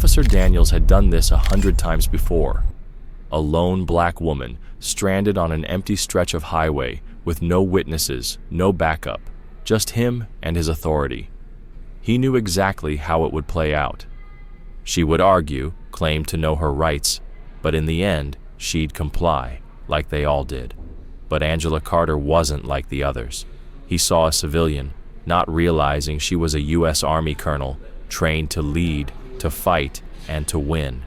Officer Daniels had done this 100 times before. A lone black woman stranded on an empty stretch of highway with no witnesses, no backup, just him and his authority. He knew exactly how it would play out. She would argue, claim to know her rights, but in the end, she'd comply, like they all did. But Angela Carter wasn't like the others. He saw a civilian, not realizing she was a U.S. Army colonel, trained to lead, to fight, and to win.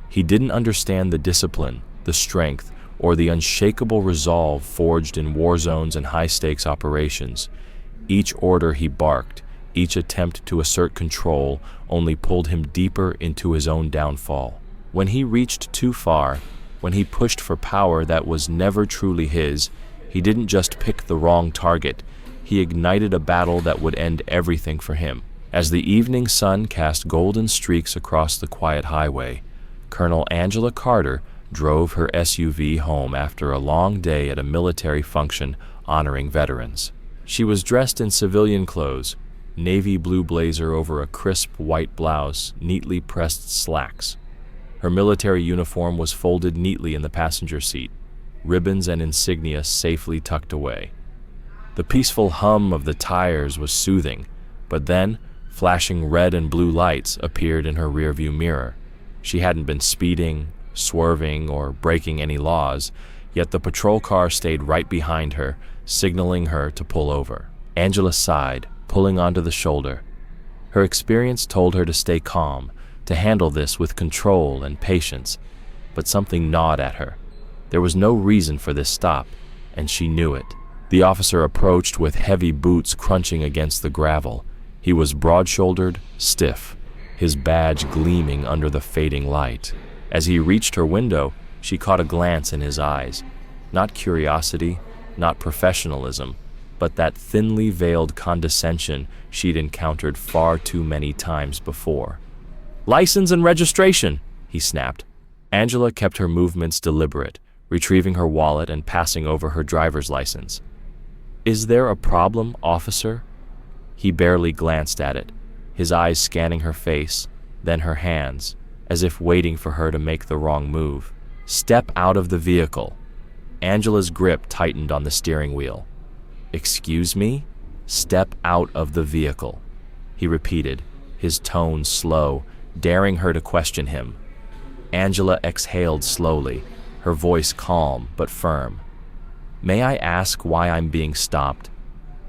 He didn't understand the discipline, the strength, or the unshakable resolve forged in war zones and high-stakes operations. Each order he barked, each attempt to assert control, only pulled him deeper into his own downfall. When he reached too far, when he pushed for power that was never truly his, he didn't just pick the wrong target, he ignited a battle that would end everything for him. As the evening sun cast golden streaks across the quiet highway, Colonel Angela Carter drove her SUV home after a long day at a military function honoring veterans. She was dressed in civilian clothes, navy blue blazer over a crisp white blouse, neatly pressed slacks. Her military uniform was folded neatly in the passenger seat, ribbons and insignia safely tucked away. The peaceful hum of the tires was soothing, but then flashing red and blue lights appeared in her rearview mirror. She hadn't been speeding, swerving, or breaking any laws, yet the patrol car stayed right behind her, signaling her to pull over. Angela sighed, pulling onto the shoulder. Her experience told her to stay calm, to handle this with control and patience, but something gnawed at her. There was no reason for this stop, and she knew it. The officer approached with heavy boots crunching against the gravel. He was broad-shouldered, stiff, his badge gleaming under the fading light. As he reached her window, she caught a glance in his eyes. Not curiosity, not professionalism, but that thinly veiled condescension she'd encountered far too many times before. "License and registration," he snapped. Angela kept her movements deliberate, retrieving her wallet and passing over her driver's license. "Is there a problem, officer?" He barely glanced at it, his eyes scanning her face, then her hands, as if waiting for her to make the wrong move. "Step out of the vehicle." Angela's grip tightened on the steering wheel. "Excuse me? Step out of the vehicle," he repeated, his tone slow, daring her to question him. Angela exhaled slowly, her voice calm but firm. "May I ask why I'm being stopped?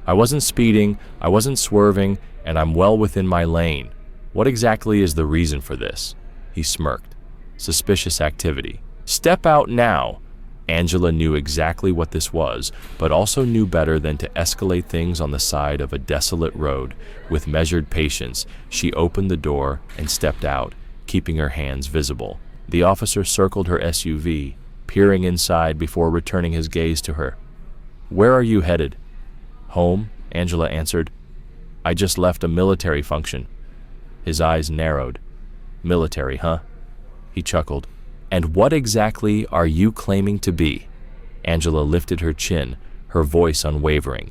I wasn't speeding, I wasn't swerving, and I'm well within my lane. What exactly is the reason for this?" He smirked. "Suspicious activity." "Step out now." Angela knew exactly what this was, but also knew better than to escalate things on the side of a desolate road. With measured patience, she opened the door and stepped out, keeping her hands visible. The officer circled her SUV, peering inside before returning his gaze to her. "Where are you headed?" "Home," Angela answered. "I just left a military function." His eyes narrowed. "Military, huh?" He chuckled. "And what exactly are you claiming to be?" Angela lifted her chin, her voice unwavering.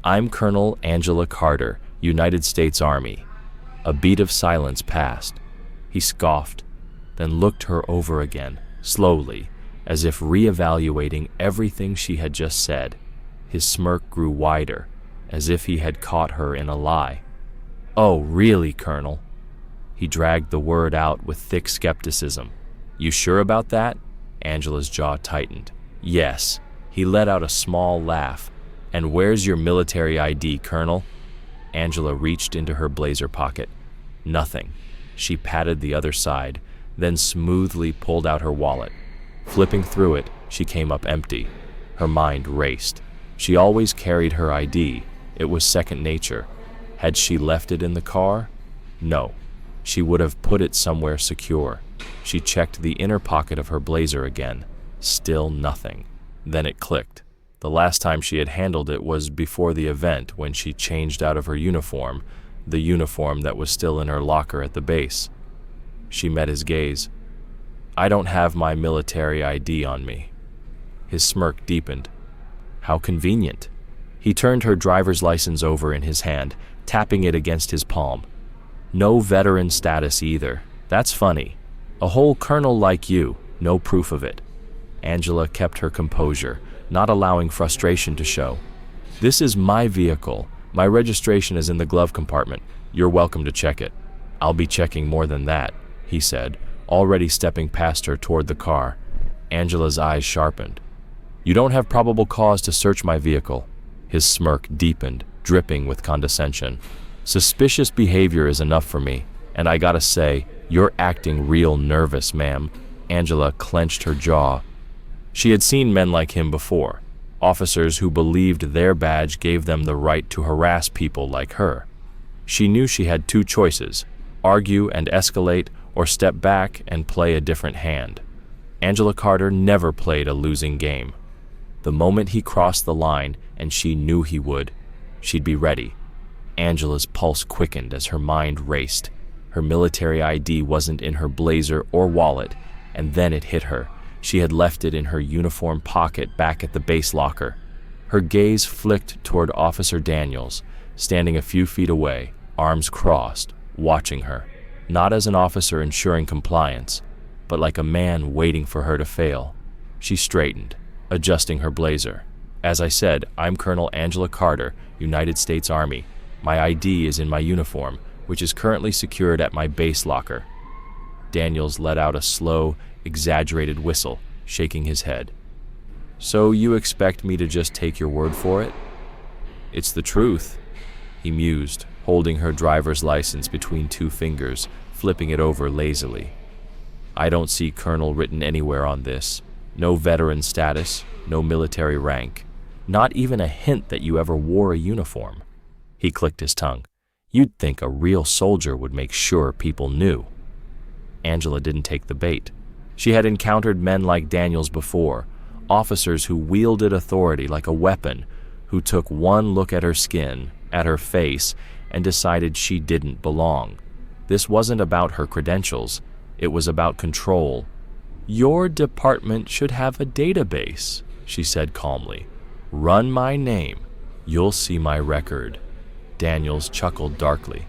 "I'm Colonel Angela Carter, United States Army." A beat of silence passed. He scoffed, then looked her over again, slowly, as if reevaluating everything she had just said. His smirk grew wider, as if he had caught her in a lie. "Oh, really, Colonel?" He dragged the word out with thick skepticism. "You sure about that?" Angela's jaw tightened. "Yes." He let out a small laugh. "And where's your military ID, Colonel?" Angela reached into her blazer pocket. Nothing. She patted the other side, then smoothly pulled out her wallet. Flipping through it, she came up empty. Her mind raced. She always carried her ID. It was second nature. Had she left it in the car? No. She would have put it somewhere secure. She checked the inner pocket of her blazer again. Still nothing. Then it clicked. The last time she had handled it was before the event, when she changed out of her uniform, the uniform that was still in her locker at the base. She met his gaze. "I don't have my military ID on me." His smirk deepened. "How convenient." He turned her driver's license over in his hand, tapping it against his palm. "No veteran status either. That's funny. A whole colonel like you, no proof of it. Angela kept her composure, not allowing frustration to show. This is my vehicle. My registration is in the glove compartment. You're welcome to check it. I'll be checking more than that, he said, already stepping past her toward the car. Angela's eyes sharpened. You don't have probable cause to search my vehicle. His smirk deepened, dripping with condescension. Suspicious behavior is enough for me, and I gotta say, you're acting real nervous, ma'am. Angela clenched her jaw. She had seen men like him before, officers who believed their badge gave them the right to harass people like her. She knew she had two choices, argue and escalate, or step back and play a different hand. Angela Carter never played a losing game. The moment he crossed the line, and she knew he would, she'd be ready. Angela's pulse quickened as her mind raced. Her military ID wasn't in her blazer or wallet, and then it hit her. She had left it in her uniform pocket back at the base locker. Her gaze flicked toward Officer Daniels, standing a few feet away, arms crossed, watching her, not as an officer ensuring compliance, but like a man waiting for her to fail. She straightened, adjusting her blazer. As I said, I'm Colonel Angela Carter, United States Army. My ID is in my uniform, which is currently secured at my base locker. Daniels let out a slow, exaggerated whistle, shaking his head. So you expect me to just take your word for it? It's the truth, he mused, holding her driver's license between two fingers, flipping it over lazily. I don't see Colonel written anywhere on this. No veteran status, no military rank. Not even a hint that you ever wore a uniform. He clicked his tongue. You'd think a real soldier would make sure people knew. Angela didn't take the bait. She had encountered men like Daniels before, officers who wielded authority like a weapon, who took one look at her skin, at her face, and decided she didn't belong. This wasn't about her credentials. It was about control. Your department should have a database, she said calmly. Run my name. You'll see my record. Daniels chuckled darkly.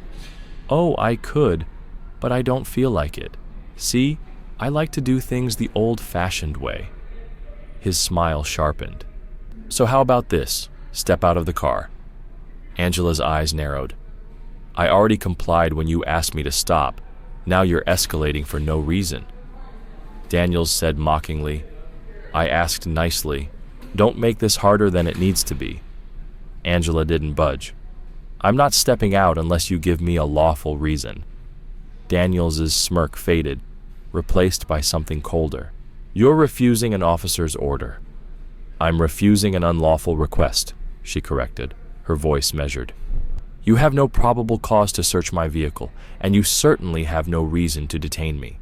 Oh, I could, but I don't feel like it. See, I like to do things the old-fashioned way. His smile sharpened. So how about this? Step out of the car. Angela's eyes narrowed. I already complied when you asked me to stop. Now you're escalating for no reason. Daniels said mockingly, I asked nicely. Don't make this harder than it needs to be. Angela didn't budge. I'm not stepping out unless you give me a lawful reason. Daniels's smirk faded, replaced by something colder. You're refusing an officer's order. I'm refusing an unlawful request, she corrected, her voice measured. You have no probable cause to search my vehicle, and you certainly have no reason to detain me.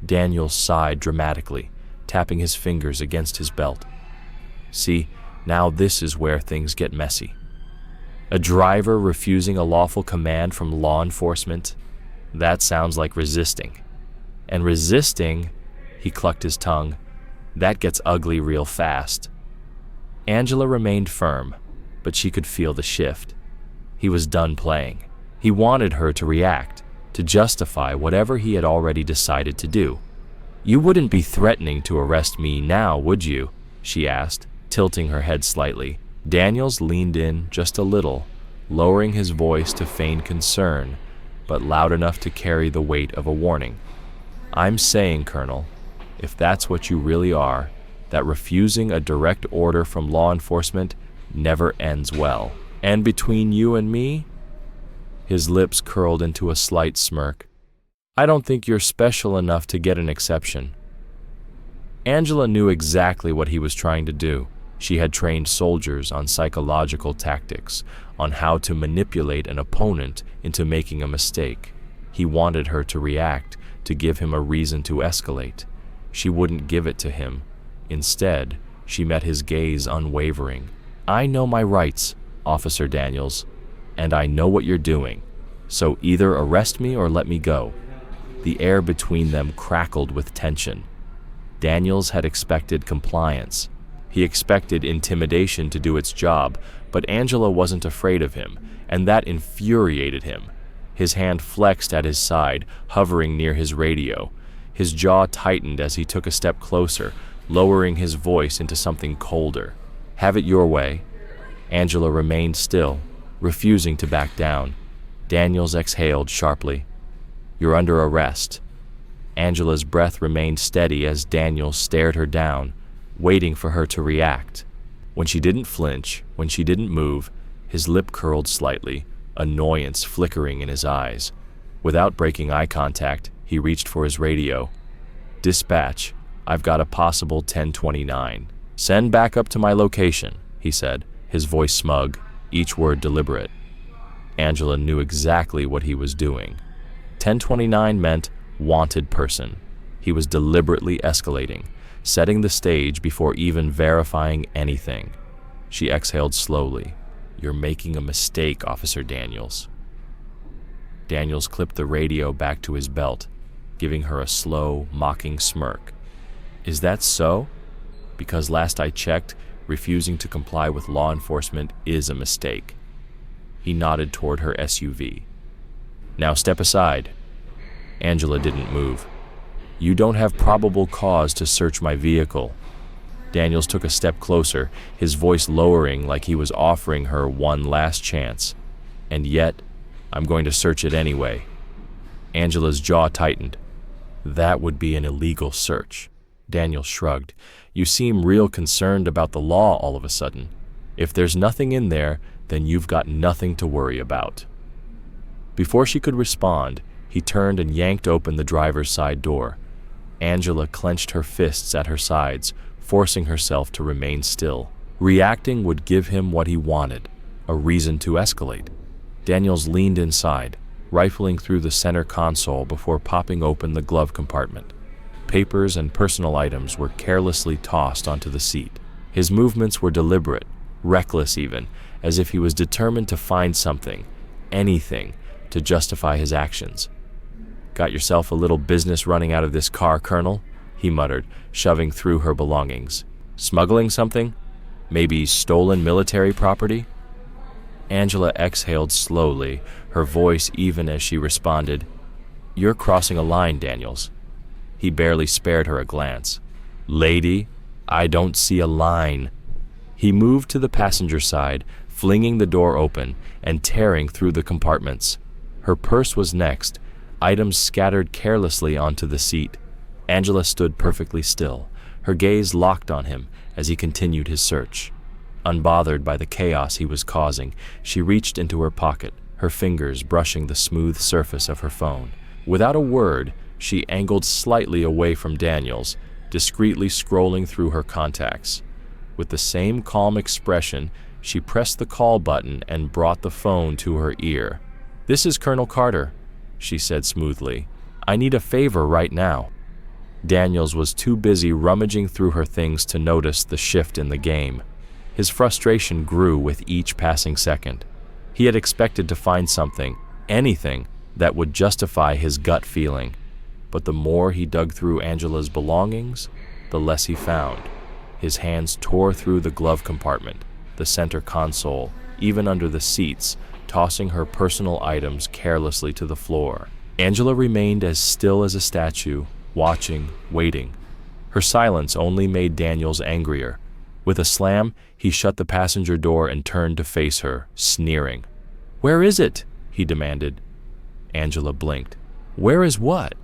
Daniels sighed dramatically, tapping his fingers against his belt. See, now this is where things get messy. A driver refusing a lawful command from law enforcement? That sounds like resisting. And resisting, he clucked his tongue, that gets ugly real fast. Angela remained firm, but she could feel the shift. He was done playing. He wanted her to react, to justify whatever he had already decided to do. You wouldn't be threatening to arrest me now, would you? She asked, tilting her head slightly. Daniels leaned in just a little, lowering his voice to feign concern, but loud enough to carry the weight of a warning. I'm saying, Colonel, if that's what you really are, that refusing a direct order from law enforcement never ends well. And between you and me? His lips curled into a slight smirk. I don't think you're special enough to get an exception. Angela knew exactly what he was trying to do. She had trained soldiers on psychological tactics, on how to manipulate an opponent into making a mistake. He wanted her to react, to give him a reason to escalate. She wouldn't give it to him. Instead, she met his gaze unwavering. I know my rights, Officer Daniels, and I know what you're doing. So either arrest me or let me go. The air between them crackled with tension. Daniels had expected compliance. He expected intimidation to do its job, but Angela wasn't afraid of him, and that infuriated him. His hand flexed at his side, hovering near his radio. His jaw tightened as he took a step closer, lowering his voice into something colder. "Have it your way." Angela remained still, refusing to back down. Daniels exhaled sharply. "You're under arrest." Angela's breath remained steady as Daniels stared her down, waiting for her to react. When she didn't flinch, when she didn't move, his lip curled slightly, annoyance flickering in his eyes. Without breaking eye contact, he reached for his radio. "Dispatch, I've got a possible 1029. Send back up to my location," he said, his voice smug, each word deliberate. Angela knew exactly what he was doing. 1029 meant wanted person. He was deliberately escalating, setting the stage before even verifying anything. She exhaled slowly. "You're making a mistake, Officer Daniels." Daniels clipped the radio back to his belt, giving her a slow, mocking smirk. "Is that so? Because last I checked, refusing to comply with law enforcement is a mistake." He nodded toward her SUV. "Now step aside." Angela didn't move. "You don't have probable cause to search my vehicle." Daniels took a step closer, his voice lowering like he was offering her one last chance. "And yet, I'm going to search it anyway." Angela's jaw tightened. "That would be an illegal search." Daniels shrugged. "You seem real concerned about the law all of a sudden. If there's nothing in there, then you've got nothing to worry about." Before she could respond, he turned and yanked open the driver's side door. Angela clenched her fists at her sides, forcing herself to remain still. Reacting would give him what he wanted, a reason to escalate. Daniels leaned inside, rifling through the center console before popping open the glove compartment. Papers and personal items were carelessly tossed onto the seat. His movements were deliberate, reckless even, as if he was determined to find something, anything, to justify his actions. "Got yourself a little business running out of this car, Colonel?" he muttered, shoving through her belongings. "Smuggling something? Maybe stolen military property?" Angela exhaled slowly, her voice even as she responded, "You're crossing a line, Daniels." He barely spared her a glance. "Lady, I don't see a line." He moved to the passenger side, flinging the door open and tearing through the compartments. Her purse was next, items scattered carelessly onto the seat. Angela stood perfectly still, her gaze locked on him as he continued his search. Unbothered by the chaos he was causing, she reached into her pocket, her fingers brushing the smooth surface of her phone. Without a word, she angled slightly away from Daniels, discreetly scrolling through her contacts. With the same calm expression, she pressed the call button and brought the phone to her ear. "This is Colonel Carter," she said smoothly. "I need a favor right now." Daniels was too busy rummaging through her things to notice the shift in the game. His frustration grew with each passing second. He had expected to find something, anything, that would justify his gut feeling. But the more he dug through Angela's belongings, the less he found. His hands tore through the glove compartment, the center console, even under the seats, tossing her personal items carelessly to the floor. Angela remained as still as a statue, watching, waiting. Her silence only made Daniels angrier. With a slam, he shut the passenger door and turned to face her, sneering. "Where is it?" he demanded. Angela blinked. "Where is what?"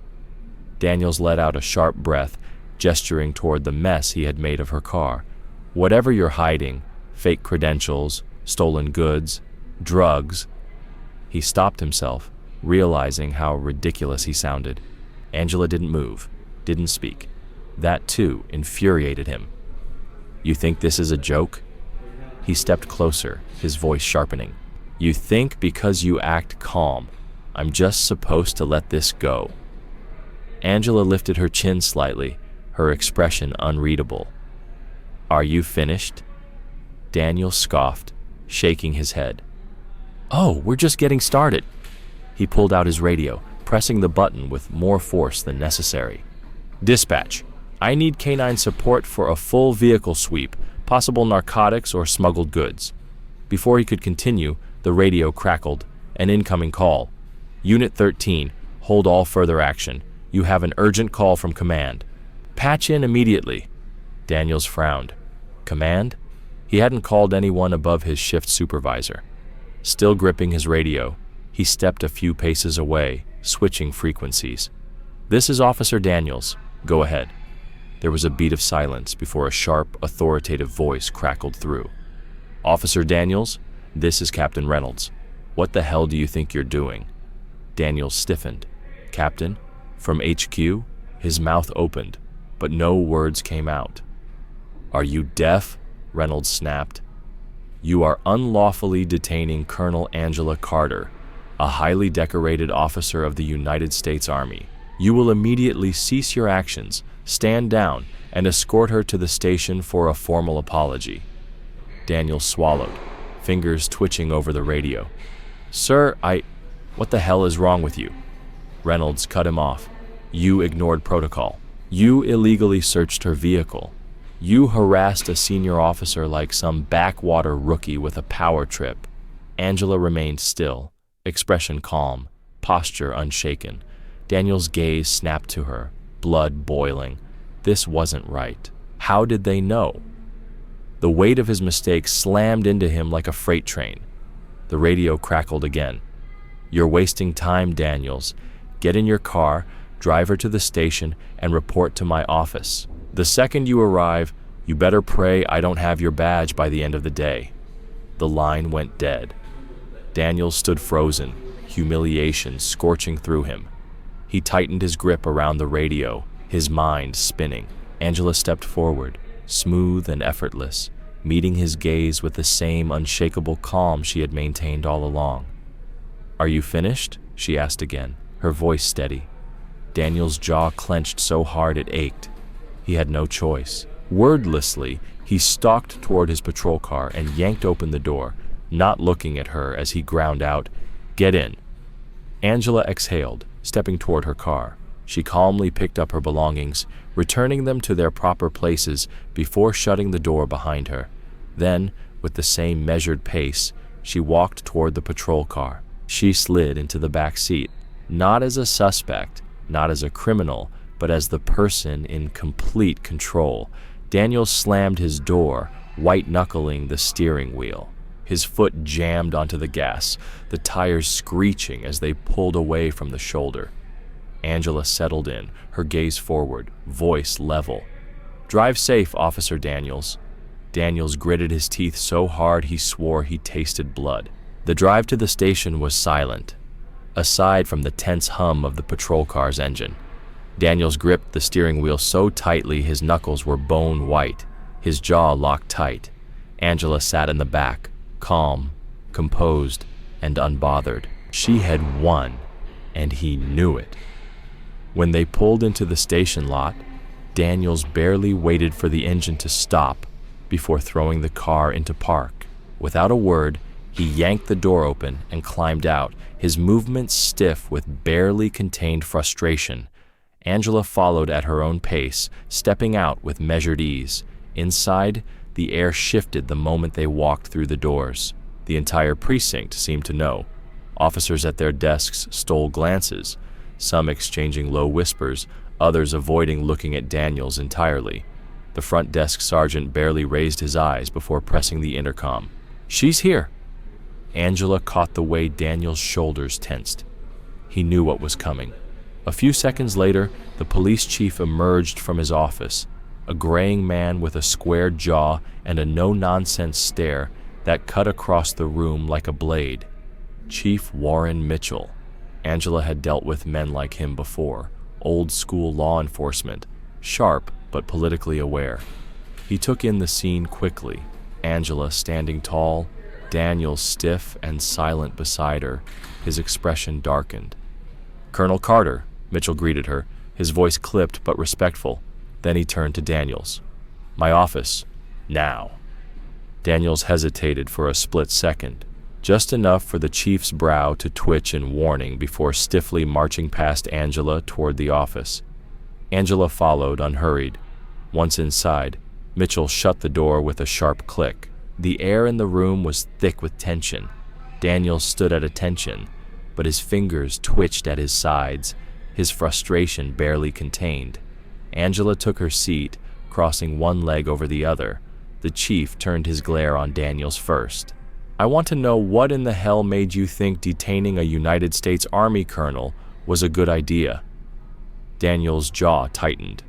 Daniels let out a sharp breath, gesturing toward the mess he had made of her car. "Whatever you're hiding, fake credentials, stolen goods, drugs." He stopped himself, realizing how ridiculous he sounded. Angela didn't move, didn't speak. That, too, infuriated him. "You think this is a joke?" He stepped closer, his voice sharpening. "You think because you act calm, I'm just supposed to let this go?" Angela lifted her chin slightly, her expression unreadable. "Are you finished?" Daniel scoffed, shaking his head. "Oh, we're just getting started." He pulled out his radio, pressing the button with more force than necessary. "Dispatch, I need canine support for a full vehicle sweep, possible narcotics or smuggled goods." Before he could continue, the radio crackled, an incoming call. Unit 13, hold all further action. You have an urgent call from command. Patch in immediately. Daniels frowned. Command? He hadn't called anyone above his shift supervisor. Still gripping his radio, he stepped a few paces away, switching frequencies. This is Officer Daniels. Go ahead. There was a beat of silence before a sharp, authoritative voice crackled through. Officer Daniels, this is Captain Reynolds. What the hell do you think you're doing? Daniels stiffened. Captain? From HQ? His mouth opened, but no words came out. Are you deaf? Reynolds snapped. You are unlawfully detaining Colonel Angela Carter, a highly decorated officer of the United States Army. You will immediately cease your actions, stand down, and escort her to the station for a formal apology. Daniels swallowed, fingers twitching over the radio. Sir, what the hell is wrong with you? Reynolds cut him off. You ignored protocol. You illegally searched her vehicle. You harassed a senior officer like some backwater rookie with a power trip. Angela remained still, expression calm, posture unshaken. Daniel's gaze snapped to her, blood boiling. This wasn't right. How did they know? The weight of his mistake slammed into him like a freight train. The radio crackled again. You're wasting time, Daniels. Get in your car, drive her to the station, and report to my office. The second you arrive, you better pray I don't have your badge by the end of the day. The line went dead. Daniels stood frozen, humiliation scorching through him. He tightened his grip around the radio, his mind spinning. Angela stepped forward, smooth and effortless, meeting his gaze with the same unshakable calm she had maintained all along. Are you finished? She asked again, her voice steady. Daniel's jaw clenched so hard it ached. He had no choice. Wordlessly, he stalked toward his patrol car and yanked open the door, not looking at her as he ground out, Get in. Angela exhaled, stepping toward her car. She calmly picked up her belongings, returning them to their proper places before shutting the door behind her. Then, with the same measured pace, she walked toward the patrol car. She slid into the back seat, not as a suspect, not as a criminal, but as the person in complete control. Daniel slammed his door, white-knuckling the steering wheel. His foot jammed onto the gas, the tires screeching as they pulled away from the shoulder. Angela settled in, her gaze forward, voice level. Drive safe, Officer Daniels. Daniels gritted his teeth so hard he swore he tasted blood. The drive to the station was silent, aside from the tense hum of the patrol car's engine. Daniels gripped the steering wheel so tightly his knuckles were bone white, his jaw locked tight. Angela sat in the back, calm, composed, and unbothered. She had won, and he knew it. When they pulled into the station lot, Daniels barely waited for the engine to stop before throwing the car into park. Without a word, he yanked the door open and climbed out, his movements stiff with barely contained frustration. Angela followed at her own pace, stepping out with measured ease. Inside, the air shifted the moment they walked through the doors. The entire precinct seemed to know. Officers at their desks stole glances, some exchanging low whispers, others avoiding looking at Daniels entirely. The front desk sergeant barely raised his eyes before pressing the intercom. She's here. Angela caught the way Daniel's shoulders tensed. He knew what was coming. A few seconds later, the police chief emerged from his office, a graying man with a square jaw and a no-nonsense stare that cut across the room like a blade. Chief Warren Mitchell. Angela had dealt with men like him before, old-school law enforcement, sharp but politically aware. He took in the scene quickly, Angela standing tall, Daniel stiff and silent beside her, his expression darkened. Colonel Carter, Mitchell greeted her, his voice clipped but respectful. Then he turned to Daniels. My office. Now. Daniels hesitated for a split second, just enough for the chief's brow to twitch in warning before stiffly marching past Angela toward the office. Angela followed, unhurried. Once inside, Mitchell shut the door with a sharp click. The air in the room was thick with tension. Daniels stood at attention, but his fingers twitched at his sides, his frustration barely contained. Angela took her seat, crossing one leg over the other. The chief turned his glare on Daniels first. "I want to know what in the hell made you think detaining a United States Army colonel was a good idea?" Daniels' jaw tightened.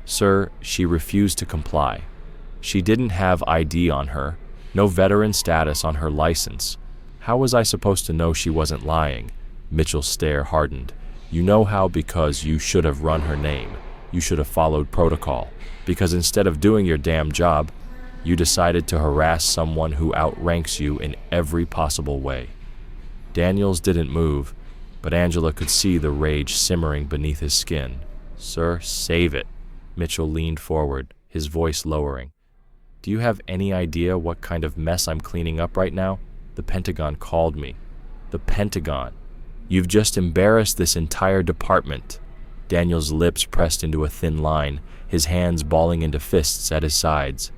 "Sir, she refused to comply. She didn't have ID on her, no veteran status on her license. How was I supposed to know she wasn't lying?" Mitchell's stare hardened. "You know how because you should have run her name. You should have followed protocol. Because instead of doing your damn job, you decided to harass someone who outranks you in every possible way." Daniels didn't move, but Angela could see the rage simmering beneath his skin. "Sir, save it." Mitchell leaned forward, his voice lowering. "Do you have any idea what kind of mess I'm cleaning up right now? The Pentagon called me. The Pentagon. You've just embarrassed this entire department." Daniel's lips pressed into a thin line, his hands balling into fists at his sides.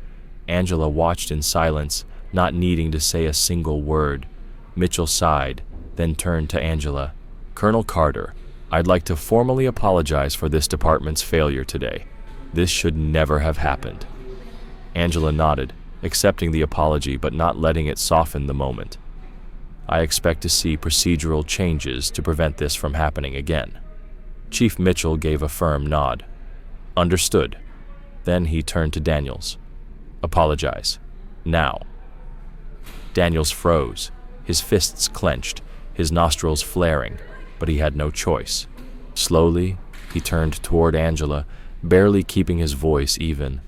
Angela watched in silence, not needing to say a single word. Mitchell sighed, then turned to Angela. "Colonel Carter, I'd like to formally apologize for this department's failure today. This should never have happened." Angela nodded, accepting the apology but not letting it soften the moment. "I expect to see procedural changes to prevent this from happening again." Chief Mitchell gave a firm nod. "Understood." Then he turned to Daniels. "Apologize. Now." Daniels froze, his fists clenched, his nostrils flaring, but he had no choice. Slowly, he turned toward Angela, barely keeping his voice even.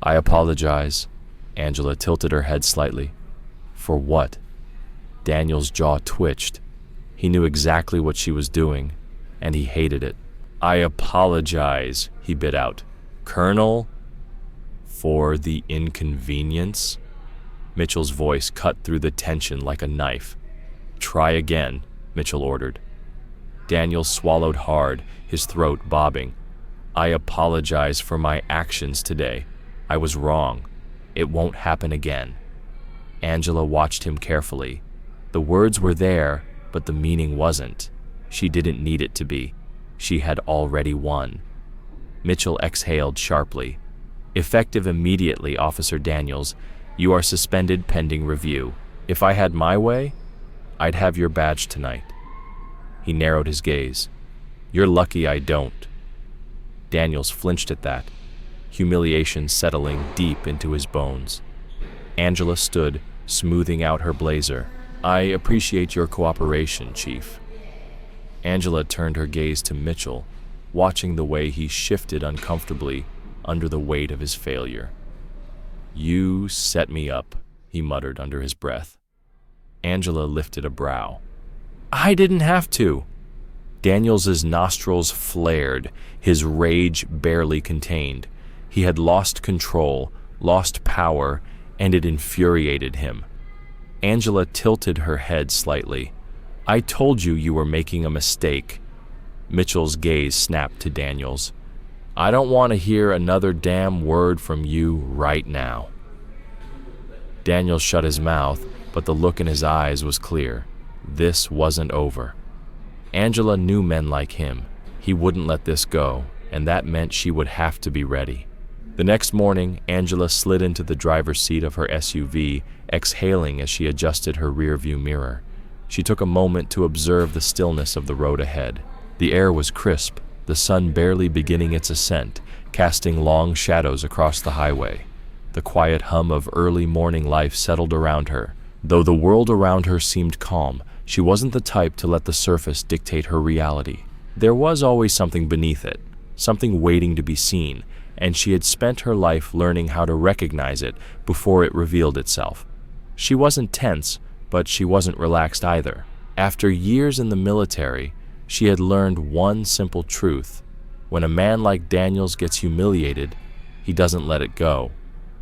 "I apologize." Angela tilted her head slightly. "For what?" Daniel's jaw twitched. He knew exactly what she was doing, and he hated it. "I apologize," he bit out. "Colonel, for the inconvenience?" Mitchell's voice cut through the tension like a knife. "Try again," Mitchell ordered. Daniel swallowed hard, his throat bobbing. "I apologize for my actions today. I was wrong. It won't happen again." Angela watched him carefully. The words were there, but the meaning wasn't. She didn't need it to be. She had already won. Mitchell exhaled sharply. "Effective immediately, Officer Daniels. You are suspended pending review. If I had my way, I'd have your badge tonight." He narrowed his gaze. "You're lucky I don't." Daniels flinched at that, humiliation settling deep into his bones. Angela stood, smoothing out her blazer. "I appreciate your cooperation, Chief." Angela turned her gaze to Mitchell, watching the way he shifted uncomfortably under the weight of his failure. "You set me up," he muttered under his breath. Angela lifted a brow. "I didn't have to." Daniels's nostrils flared, his rage barely contained. He had lost control, lost power, and it infuriated him. Angela tilted her head slightly. "I told you you were making a mistake." Mitchell's gaze snapped to Daniels. "I don't want to hear another damn word from you right now." Daniels shut his mouth, but the look in his eyes was clear. This wasn't over. Angela knew men like him. He wouldn't let this go, and that meant she would have to be ready. The next morning, Angela slid into the driver's seat of her SUV, exhaling as she adjusted her rearview mirror. She took a moment to observe the stillness of the road ahead. The air was crisp, the sun barely beginning its ascent, casting long shadows across the highway. The quiet hum of early morning life settled around her. Though the world around her seemed calm, she wasn't the type to let the surface dictate her reality. There was always something beneath it, something waiting to be seen, and she had spent her life learning how to recognize it before it revealed itself. She wasn't tense, but she wasn't relaxed either. After years in the military, she had learned one simple truth. When a man like Daniels gets humiliated, he doesn't let it go.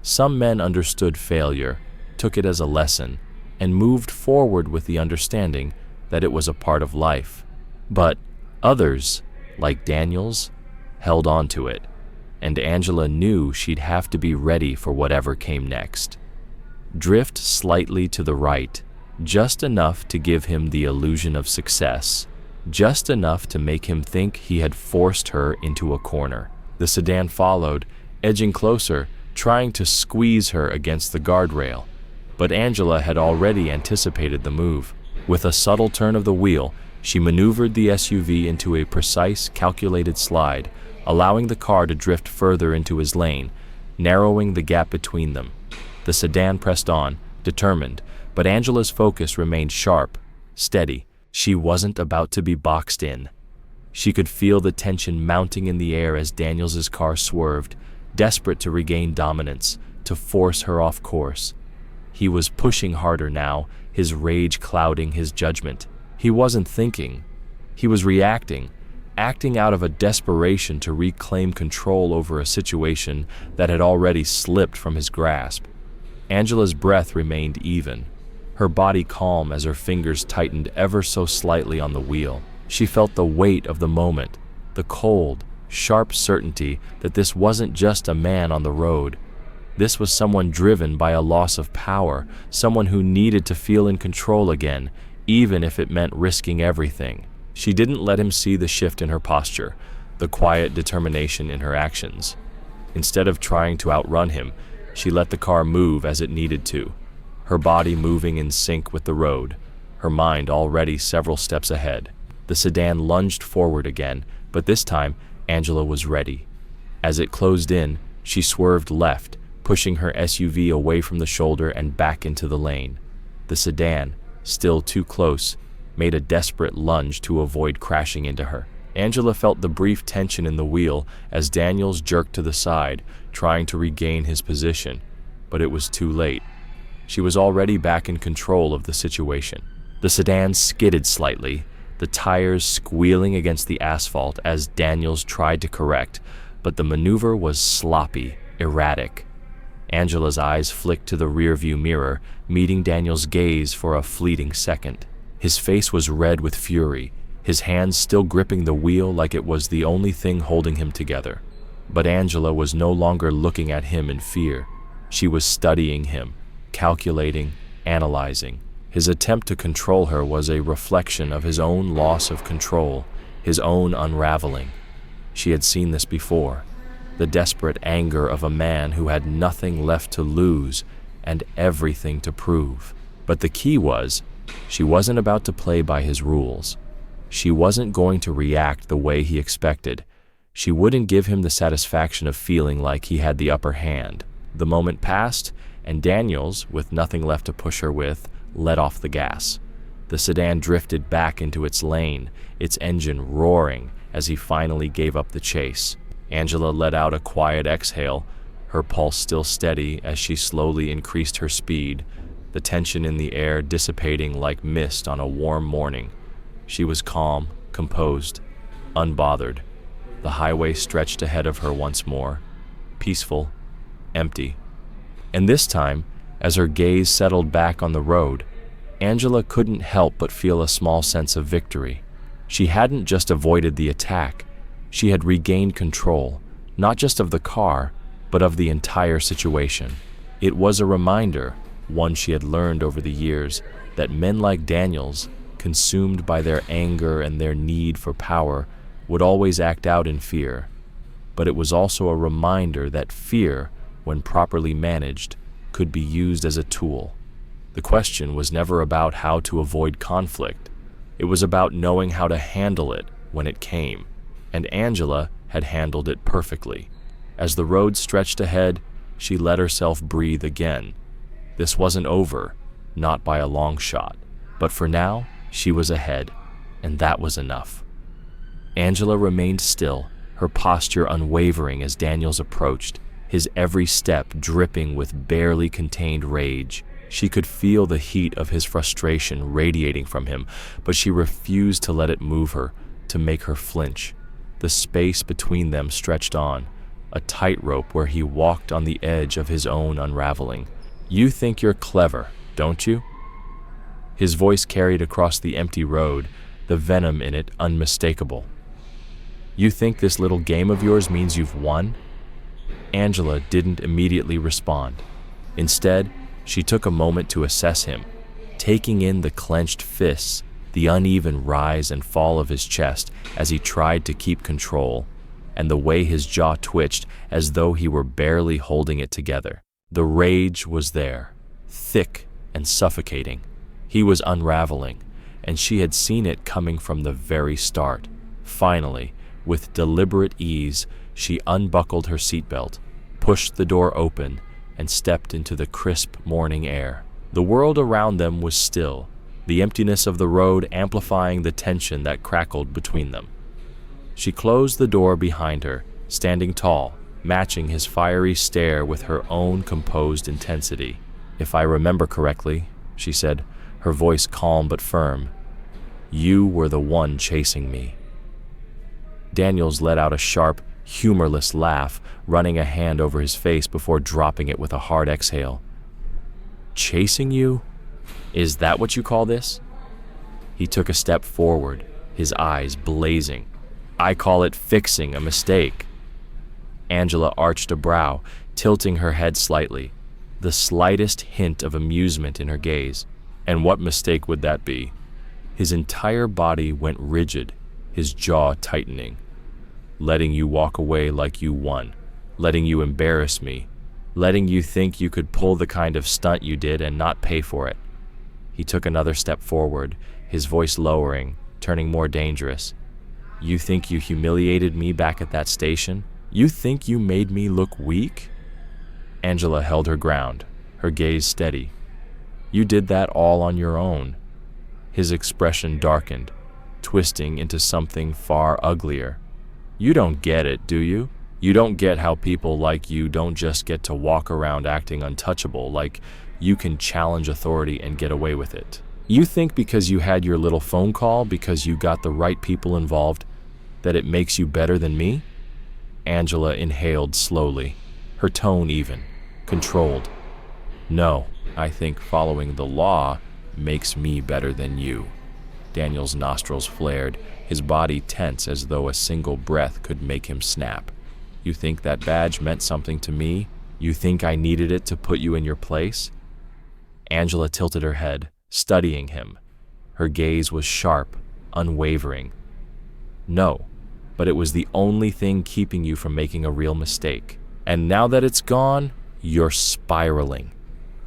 Some men understood failure, took it as a lesson, and moved forward with the understanding that it was a part of life. But others, like Daniels, held on to it, and Angela knew she'd have to be ready for whatever came next. Drift slightly to the right, just enough to give him the illusion of success, just enough to make him think he had forced her into a corner. The sedan followed, edging closer, trying to squeeze her against the guardrail. But Angela had already anticipated the move. With a subtle turn of the wheel, she maneuvered the SUV into a precise, calculated slide, allowing the car to drift further into his lane, narrowing the gap between them. The sedan pressed on, determined, but Angela's focus remained sharp, steady. She wasn't about to be boxed in. She could feel the tension mounting in the air as Daniels's car swerved, desperate to regain dominance, to force her off course. He was pushing harder now, his rage clouding his judgment. He wasn't thinking. He was reacting, acting out of a desperation to reclaim control over a situation that had already slipped from his grasp. Angela's breath remained even, her body calm as her fingers tightened ever so slightly on the wheel. She felt the weight of the moment, the cold, sharp certainty that this wasn't just a man on the road. This was someone driven by a loss of power, someone who needed to feel in control again, even if it meant risking everything. She didn't let him see the shift in her posture, the quiet determination in her actions. Instead of trying to outrun him, she let the car move as it needed to, her body moving in sync with the road, her mind already several steps ahead. The sedan lunged forward again, but this time Angela was ready. As it closed in, she swerved left, pushing her SUV away from the shoulder and back into the lane. The sedan, still too close, made a desperate lunge to avoid crashing into her. Angela felt the brief tension in the wheel as Daniels jerked to the side, trying to regain his position, but it was too late. She was already back in control of the situation. The sedan skidded slightly, the tires squealing against the asphalt as Daniels tried to correct, but the maneuver was sloppy, erratic. Angela's eyes flicked to the rearview mirror, meeting Daniel's gaze for a fleeting second. His face was red with fury, his hands still gripping the wheel like it was the only thing holding him together. But Angela was no longer looking at him in fear. She was studying him, calculating, analyzing. His attempt to control her was a reflection of his own loss of control, his own unraveling. She had seen this before, the desperate anger of a man who had nothing left to lose and everything to prove. But the key was, she wasn't about to play by his rules. She wasn't going to react the way he expected. She wouldn't give him the satisfaction of feeling like he had the upper hand. The moment passed, and Daniels, with nothing left to push her with, let off the gas. The sedan drifted back into its lane, its engine roaring as he finally gave up the chase. Angela let out a quiet exhale, her pulse still steady as she slowly increased her speed, the tension in the air dissipating like mist on a warm morning. She was calm, composed, unbothered. The highway stretched ahead of her once more, peaceful, empty. And this time, as her gaze settled back on the road, Angela couldn't help but feel a small sense of victory. She hadn't just avoided the attack, she had regained control, not just of the car, but of the entire situation. It was a reminder, one she had learned over the years, that men like Daniels, consumed by their anger and their need for power, would always act out in fear. But it was also a reminder that fear, when properly managed, could be used as a tool. The question was never about how to avoid conflict. It was about knowing how to handle it when it came. And Angela had handled it perfectly. As the road stretched ahead, she let herself breathe again. This wasn't over, not by a long shot. But for now, she was ahead, and that was enough. Angela remained still, her posture unwavering as Daniels approached, his every step dripping with barely contained rage. She could feel the heat of his frustration radiating from him, but she refused to let it move her, to make her flinch. The space between them stretched on, a tightrope where he walked on the edge of his own unraveling. "You think you're clever, don't you?" His voice carried across the empty road, the venom in it unmistakable. "You think this little game of yours means you've won?" Angela didn't immediately respond. Instead, she took a moment to assess him, taking in the clenched fists, the uneven rise and fall of his chest as he tried to keep control, and the way his jaw twitched as though he were barely holding it together. The rage was there, thick and suffocating. He was unraveling, and she had seen it coming from the very start. Finally, with deliberate ease, she unbuckled her seatbelt, pushed the door open, and stepped into the crisp morning air. The world around them was still, the emptiness of the road amplifying the tension that crackled between them. She closed the door behind her, standing tall, matching his fiery stare with her own composed intensity. "If I remember correctly," she said, her voice calm but firm, "you were the one chasing me." Daniels let out a sharp, humorless laugh, running a hand over his face before dropping it with a hard exhale. "Chasing you? Is that what you call this?" He took a step forward, his eyes blazing. "I call it fixing a mistake." Angela arched a brow, tilting her head slightly, the slightest hint of amusement in her gaze. "And what mistake would that be?" His entire body went rigid, his jaw tightening. "Letting you walk away like you won, letting you embarrass me, letting you think you could pull the kind of stunt you did and not pay for it." He took another step forward, his voice lowering, turning more dangerous. "You think you humiliated me back at that station? You think you made me look weak?" Angela held her ground, her gaze steady. "You did that all on your own." His expression darkened, twisting into something far uglier. "You don't get it, do you? You don't get how people like you don't just get to walk around acting untouchable, like you can challenge authority and get away with it. You think because you had your little phone call, because you got the right people involved, that it makes you better than me?" Angela inhaled slowly, her tone even, controlled. "No, I think following the law makes me better than you." Daniel's nostrils flared, his body tense as though a single breath could make him snap. "You think that badge meant something to me? You think I needed it to put you in your place?" Angela tilted her head, studying him. Her gaze was sharp, unwavering. "No, but it was the only thing keeping you from making a real mistake. And now that it's gone, you're spiraling."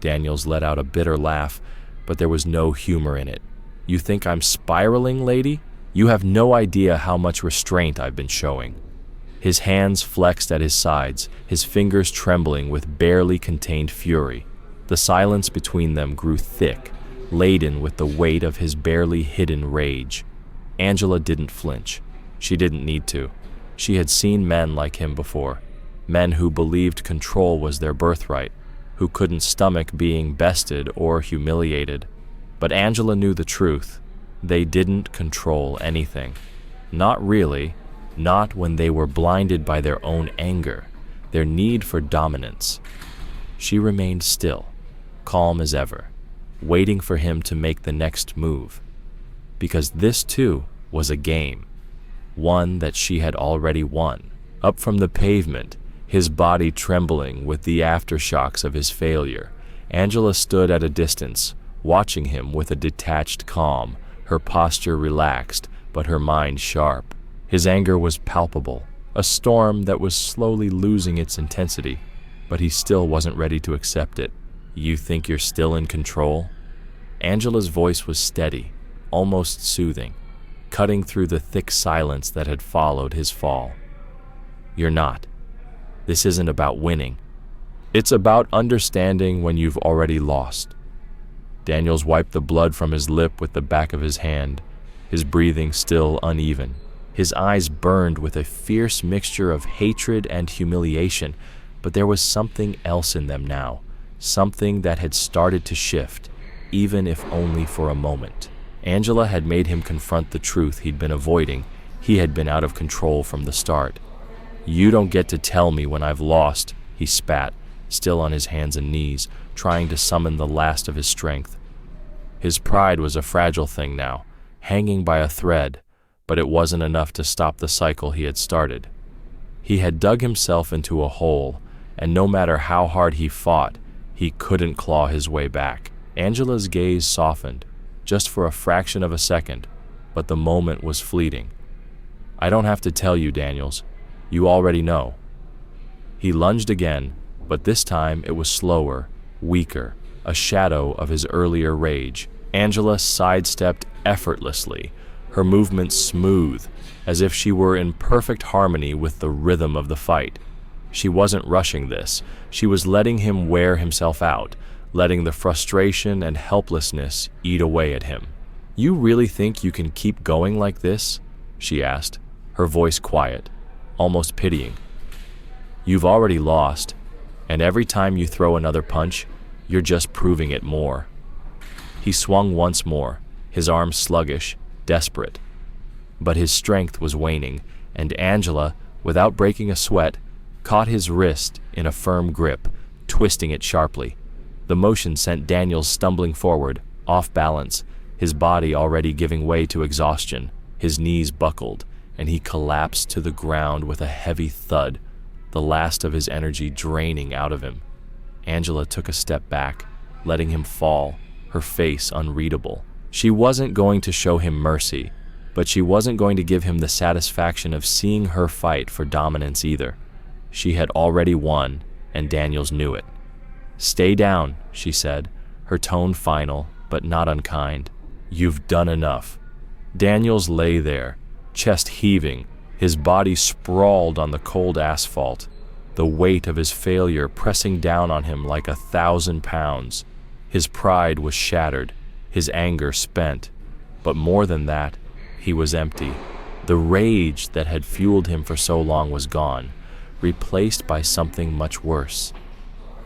Daniels let out a bitter laugh, but there was no humor in it. "You think I'm spiraling, lady? You have no idea how much restraint I've been showing." His hands flexed at his sides, his fingers trembling with barely contained fury. The silence between them grew thick, laden with the weight of his barely hidden rage. Angela didn't flinch. She didn't need to. She had seen men like him before, men who believed control was their birthright, who couldn't stomach being bested or humiliated. But Angela knew the truth. They didn't control anything. Not really, not when they were blinded by their own anger, their need for dominance. She remained still, calm as ever, waiting for him to make the next move. Because this too was a game, one that she had already won. Up from the pavement, his body trembling with the aftershocks of his failure, Angela stood at a distance, watching him with a detached calm, her posture relaxed, but her mind sharp. His anger was palpable, a storm that was slowly losing its intensity, but he still wasn't ready to accept it. "You think you're still in control?" Angela's voice was steady, almost soothing, cutting through the thick silence that had followed his fall. "You're not. This isn't about winning. It's about understanding when you've already lost." Daniels wiped the blood from his lip with the back of his hand, his breathing still uneven. His eyes burned with a fierce mixture of hatred and humiliation, but there was something else in them now, something that had started to shift, even if only for a moment. Angela had made him confront the truth he'd been avoiding. He had been out of control from the start. "You don't get to tell me when I've lost," he spat, still on his hands and knees, trying to summon the last of his strength. His pride was a fragile thing now, hanging by a thread, but it wasn't enough to stop the cycle he had started. He had dug himself into a hole, and no matter how hard he fought, he couldn't claw his way back. Angela's gaze softened, just for a fraction of a second, but the moment was fleeting. I don't have to tell you, Daniels. You already know. He lunged again, but this time it was slower, weaker, a shadow of his earlier rage. Angela sidestepped effortlessly, her movements smooth, as if she were in perfect harmony with the rhythm of the fight. She wasn't rushing this. She was letting him wear himself out, letting the frustration and helplessness eat away at him. You really think you can keep going like this? She asked, her voice quiet, almost pitying. You've already lost, and every time you throw another punch, you're just proving it more. He swung once more, his arms sluggish, desperate. But his strength was waning, and Angela, without breaking a sweat, caught his wrist in a firm grip, twisting it sharply. The motion sent Daniels stumbling forward, off balance, his body already giving way to exhaustion. His knees buckled, and he collapsed to the ground with a heavy thud, the last of his energy draining out of him. Angela took a step back, letting him fall, her face unreadable. She wasn't going to show him mercy, but she wasn't going to give him the satisfaction of seeing her fight for dominance either. She had already won, and Daniels knew it. Stay down, she said, her tone final, but not unkind. You've done enough. Daniels lay there, chest heaving, his body sprawled on the cold asphalt, the weight of his failure pressing down on him like 1,000 pounds. His pride was shattered, his anger spent, but more than that, he was empty. The rage that had fueled him for so long was gone, replaced by something much worse,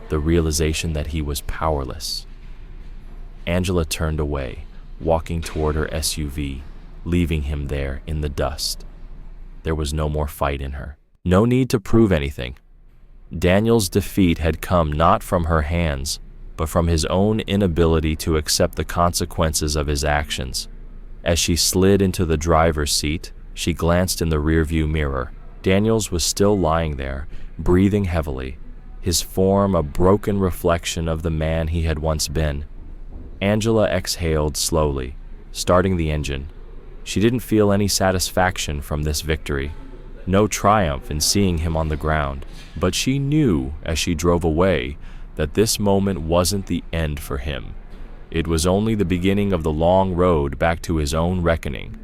the realization that he was powerless. Angela turned away, walking toward her SUV, leaving him there in the dust. There was no more fight in her. No need to prove anything. Daniel's defeat had come not from her hands, but from his own inability to accept the consequences of his actions. As she slid into the driver's seat, she glanced in the rearview mirror. Daniels was still lying there, breathing heavily, his form a broken reflection of the man he had once been. Angela exhaled slowly, starting the engine. She didn't feel any satisfaction from this victory, no triumph in seeing him on the ground, but she knew as she drove away that this moment wasn't the end for him. It was only the beginning of the long road back to his own reckoning.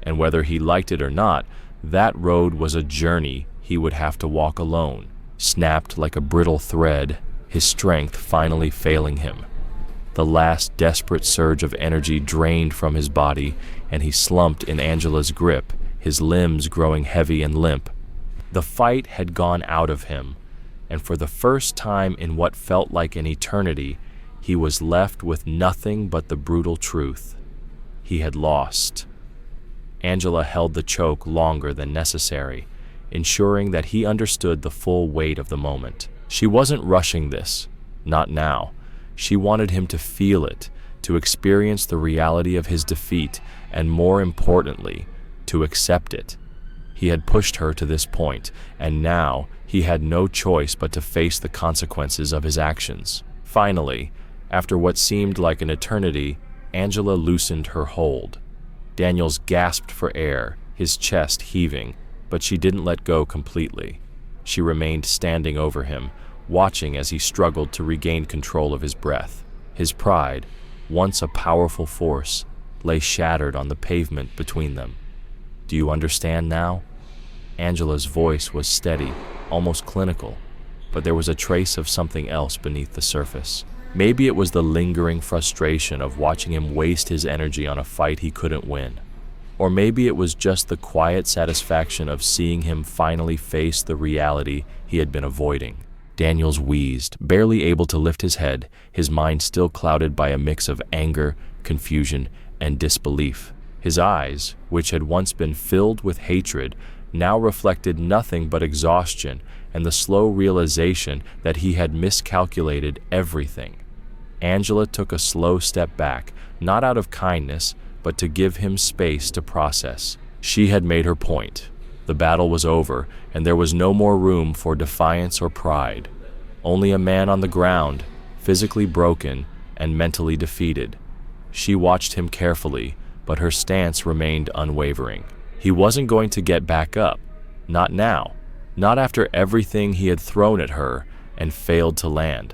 And whether he liked it or not, that road was a journey he would have to walk alone, snapped like a brittle thread, his strength finally failing him. The last desperate surge of energy drained from his body, and he slumped in Angela's grip, his limbs growing heavy and limp. The fight had gone out of him, and for the first time in what felt like an eternity, he was left with nothing but the brutal truth. He had lost. Angela held the choke longer than necessary, ensuring that he understood the full weight of the moment. She wasn't rushing this, not now. She wanted him to feel it, to experience the reality of his defeat, and more importantly, to accept it. He had pushed her to this point, and now he had no choice but to face the consequences of his actions. Finally, after what seemed like an eternity, Angela loosened her hold. Daniels gasped for air, his chest heaving, but she didn't let go completely. She remained standing over him, watching as he struggled to regain control of his breath. His pride, once a powerful force, lay shattered on the pavement between them. Do you understand now? Angela's voice was steady, almost clinical, but there was a trace of something else beneath the surface. Maybe it was the lingering frustration of watching him waste his energy on a fight he couldn't win. Or maybe it was just the quiet satisfaction of seeing him finally face the reality he had been avoiding. Daniels wheezed, barely able to lift his head, his mind still clouded by a mix of anger, confusion, and disbelief. His eyes, which had once been filled with hatred, now reflected nothing but exhaustion and the slow realization that he had miscalculated everything. Angela took a slow step back, not out of kindness, but to give him space to process. She had made her point. The battle was over, and there was no more room for defiance or pride. Only a man on the ground, physically broken and mentally defeated. She watched him carefully, but her stance remained unwavering. He wasn't going to get back up. Not now. Not after everything he had thrown at her and failed to land.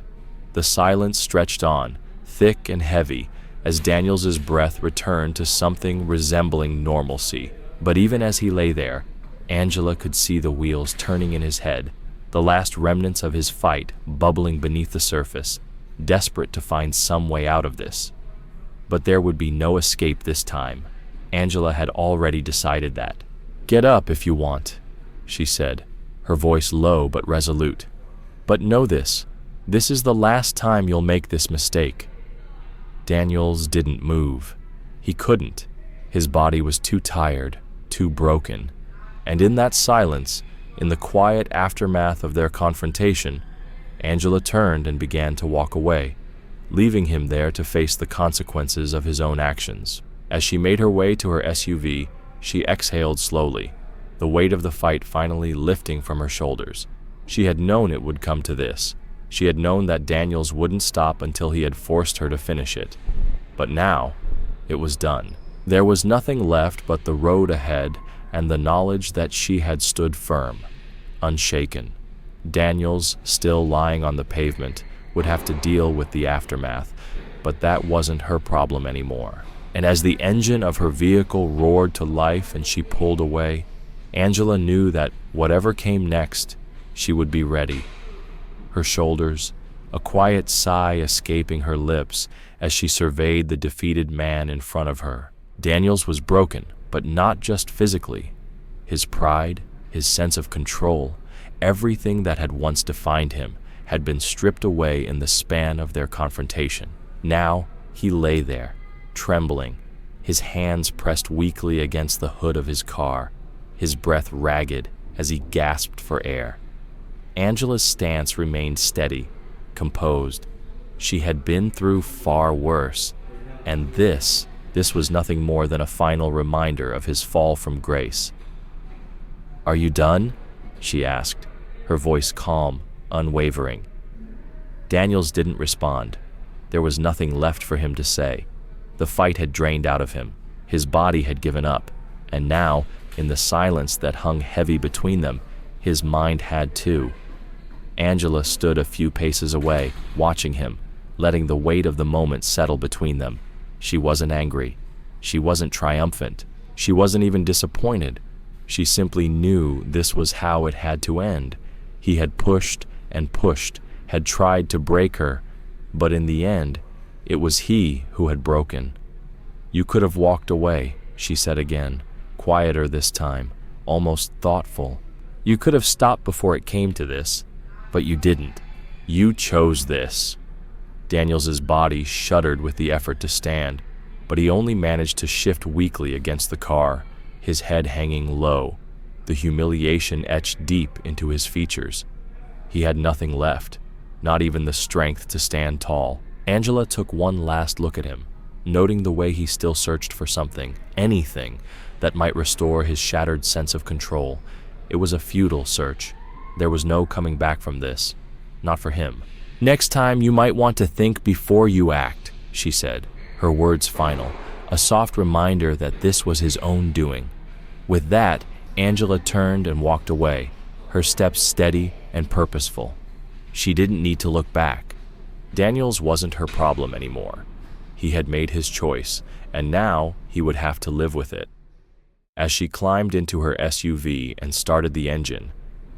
The silence stretched on, thick and heavy, as Daniels's breath returned to something resembling normalcy. But even as he lay there, Angela could see the wheels turning in his head, the last remnants of his fight bubbling beneath the surface, desperate to find some way out of this. But there would be no escape this time. Angela had already decided that. "Get up if you want," she said, her voice low but resolute. "But know this is the last time you'll make this mistake." Daniels didn't move. He couldn't. His body was too tired, too broken. And in that silence, in the quiet aftermath of their confrontation, Angela turned and began to walk away, leaving him there to face the consequences of his own actions. As she made her way to her SUV, she exhaled slowly, the weight of the fight finally lifting from her shoulders. She had known it would come to this. She had known that Daniels wouldn't stop until he had forced her to finish it. But now, it was done. There was nothing left but the road ahead and the knowledge that she had stood firm, unshaken. Daniels, still lying on the pavement, would have to deal with the aftermath, but that wasn't her problem anymore. And as the engine of her vehicle roared to life and she pulled away, Angela knew that whatever came next, she would be ready. Her shoulders, a quiet sigh escaping her lips as she surveyed the defeated man in front of her. Daniels was broken, but not just physically. His pride, his sense of control, everything that had once defined him had been stripped away in the span of their confrontation. Now he lay there, trembling, his hands pressed weakly against the hood of his car, his breath ragged as he gasped for air. Angela's stance remained steady, composed. She had been through far worse, and this was nothing more than a final reminder of his fall from grace. "Are you done?" she asked, her voice calm, unwavering. Daniels didn't respond. There was nothing left for him to say. The fight had drained out of him. His body had given up, and now, in the silence that hung heavy between them, his mind had too. Angela stood a few paces away, watching him, letting the weight of the moment settle between them. She wasn't angry. She wasn't triumphant. She wasn't even disappointed. She simply knew this was how it had to end. He had pushed and pushed, had tried to break her, but in the end, it was he who had broken. "You could have walked away," she said again, quieter this time, almost thoughtful. "You could have stopped before it came to this, but you didn't. You chose this." Daniels's body shuddered with the effort to stand, but he only managed to shift weakly against the car, his head hanging low, the humiliation etched deep into his features. He had nothing left, not even the strength to stand tall. Angela took one last look at him, noting the way he still searched for something, anything, that might restore his shattered sense of control. It was a futile search. There was no coming back from this. Not for him. "Next time you might want to think before you act," she said, her words final, a soft reminder that this was his own doing. With that, Angela turned and walked away, her steps steady and purposeful. She didn't need to look back. Daniels wasn't her problem anymore. He had made his choice, and now he would have to live with it. As she climbed into her SUV and started the engine,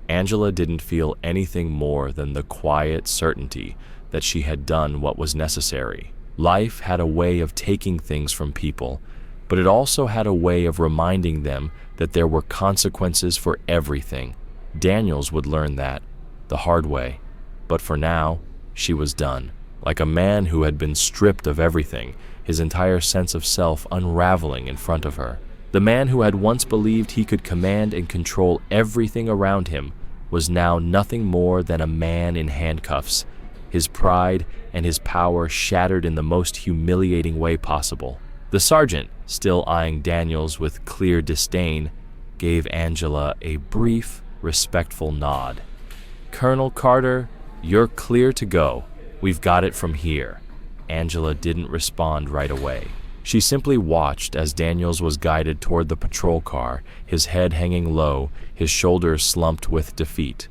Angela didn't feel anything more than the quiet certainty that she had done what was necessary. Life had a way of taking things from people, but it also had a way of reminding them that there were consequences for everything. Daniels would learn that the hard way, but for now, she was done. Like a man who had been stripped of everything, his entire sense of self unraveling in front of her. The man who had once believed he could command and control everything around him was now nothing more than a man in handcuffs, his pride and his power shattered in the most humiliating way possible. The sergeant, still eyeing Daniels with clear disdain, gave Angela a brief, respectful nod. "Colonel Carter, you're clear to go. We've got it from here." Angela didn't respond right away. She simply watched as Daniels was guided toward the patrol car, his head hanging low, his shoulders slumped with defeat.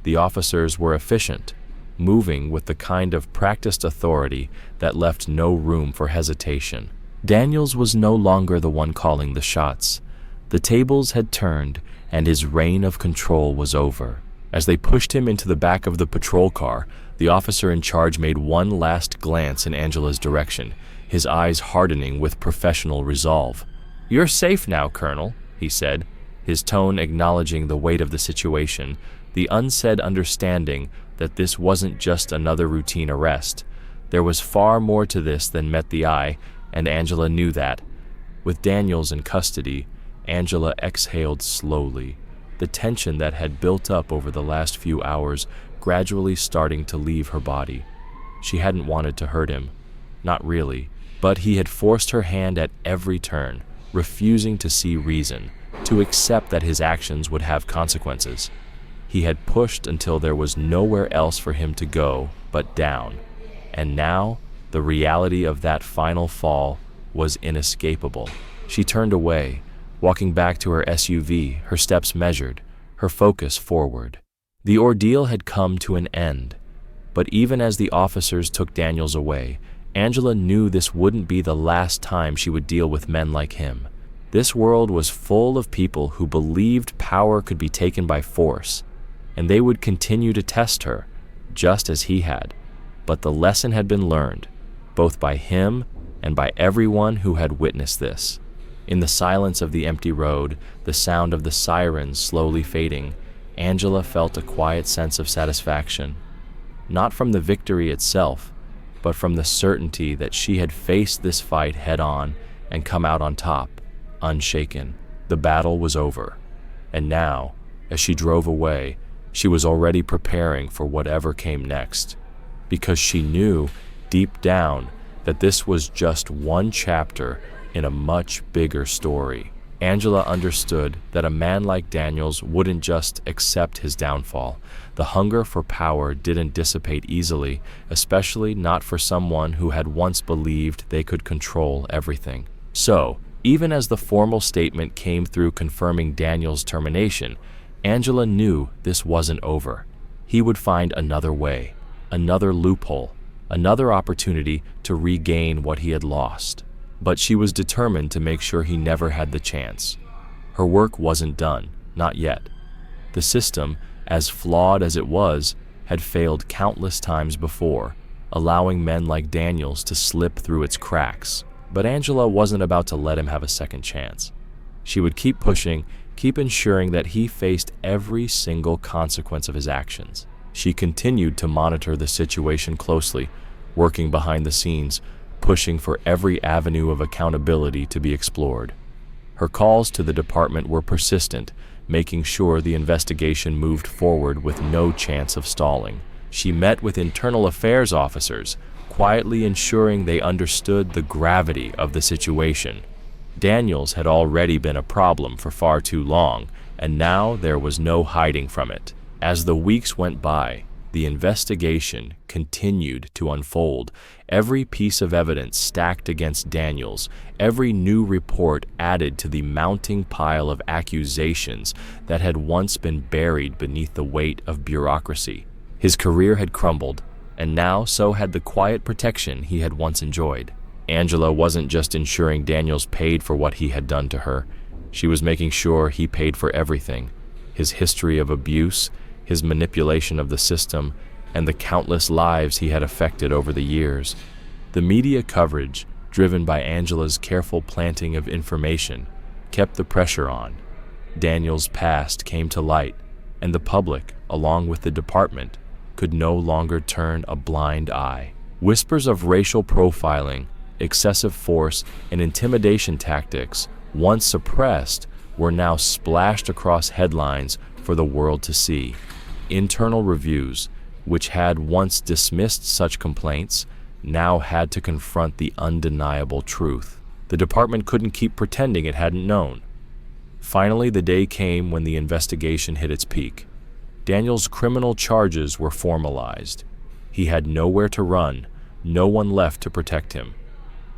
The officers were efficient, moving with the kind of practiced authority that left no room for hesitation. Daniels was no longer the one calling the shots. The tables had turned, and his reign of control was over. As they pushed him into the back of the patrol car, the officer in charge made one last glance in Angela's direction, his eyes hardening with professional resolve. "You're safe now, Colonel," he said, his tone acknowledging the weight of the situation, the unsaid understanding that this wasn't just another routine arrest. There was far more to this than met the eye, and Angela knew that. With Daniels in custody, Angela exhaled slowly, the tension that had built up over the last few hours gradually starting to leave her body. She hadn't wanted to hurt him, not really, but he had forced her hand at every turn, refusing to see reason, to accept that his actions would have consequences. He had pushed until there was nowhere else for him to go but down, and now the reality of that final fall was inescapable. She turned away, walking back to her SUV, her steps measured, her focus forward. The ordeal had come to an end, but even as the officers took Daniels away, Angela knew this wouldn't be the last time she would deal with men like him. This world was full of people who believed power could be taken by force, and they would continue to test her, just as he had. But the lesson had been learned, both by him and by everyone who had witnessed this. In the silence of the empty road, the sound of the sirens slowly fading, Angela felt a quiet sense of satisfaction, not from the victory itself, but from the certainty that she had faced this fight head-on and come out on top, unshaken. The battle was over, and now, as she drove away, she was already preparing for whatever came next, because she knew, deep down, that this was just one chapter in a much bigger story. Angela understood that a man like Daniels wouldn't just accept his downfall. The hunger for power didn't dissipate easily, especially not for someone who had once believed they could control everything. So, even as the formal statement came through confirming Daniels' termination, Angela knew this wasn't over. He would find another way, another loophole, another opportunity to regain what he had lost. But she was determined to make sure he never had the chance. Her work wasn't done, not yet. The system, as flawed as it was, had failed countless times before, allowing men like Daniels to slip through its cracks. But Angela wasn't about to let him have a second chance. She would keep pushing, keep ensuring that he faced every single consequence of his actions. She continued to monitor the situation closely, working behind the scenes, pushing for every avenue of accountability to be explored. Her calls to the department were persistent, making sure the investigation moved forward with no chance of stalling. She met with internal affairs officers, quietly ensuring they understood the gravity of the situation. Daniels had already been a problem for far too long, and now there was no hiding from it. As the weeks went by, the investigation continued to unfold. Every piece of evidence stacked against Daniels, every new report added to the mounting pile of accusations that had once been buried beneath the weight of bureaucracy. His career had crumbled, and now so had the quiet protection he had once enjoyed. Angela wasn't just ensuring Daniels paid for what he had done to her. She was making sure he paid for everything: his history of abuse, his manipulation of the system, and the countless lives he had affected over the years. The media coverage, driven by Angela's careful planting of information, kept the pressure on. Daniels' past came to light, and the public, along with the department, could no longer turn a blind eye. Whispers of racial profiling, excessive force, and intimidation tactics, once suppressed, were now splashed across headlines for the world to see. Internal reviews, which had once dismissed such complaints, now had to confront the undeniable truth. The department couldn't keep pretending it hadn't known. Finally, the day came when the investigation hit its peak. Daniels' criminal charges were formalized. He had nowhere to run, no one left to protect him.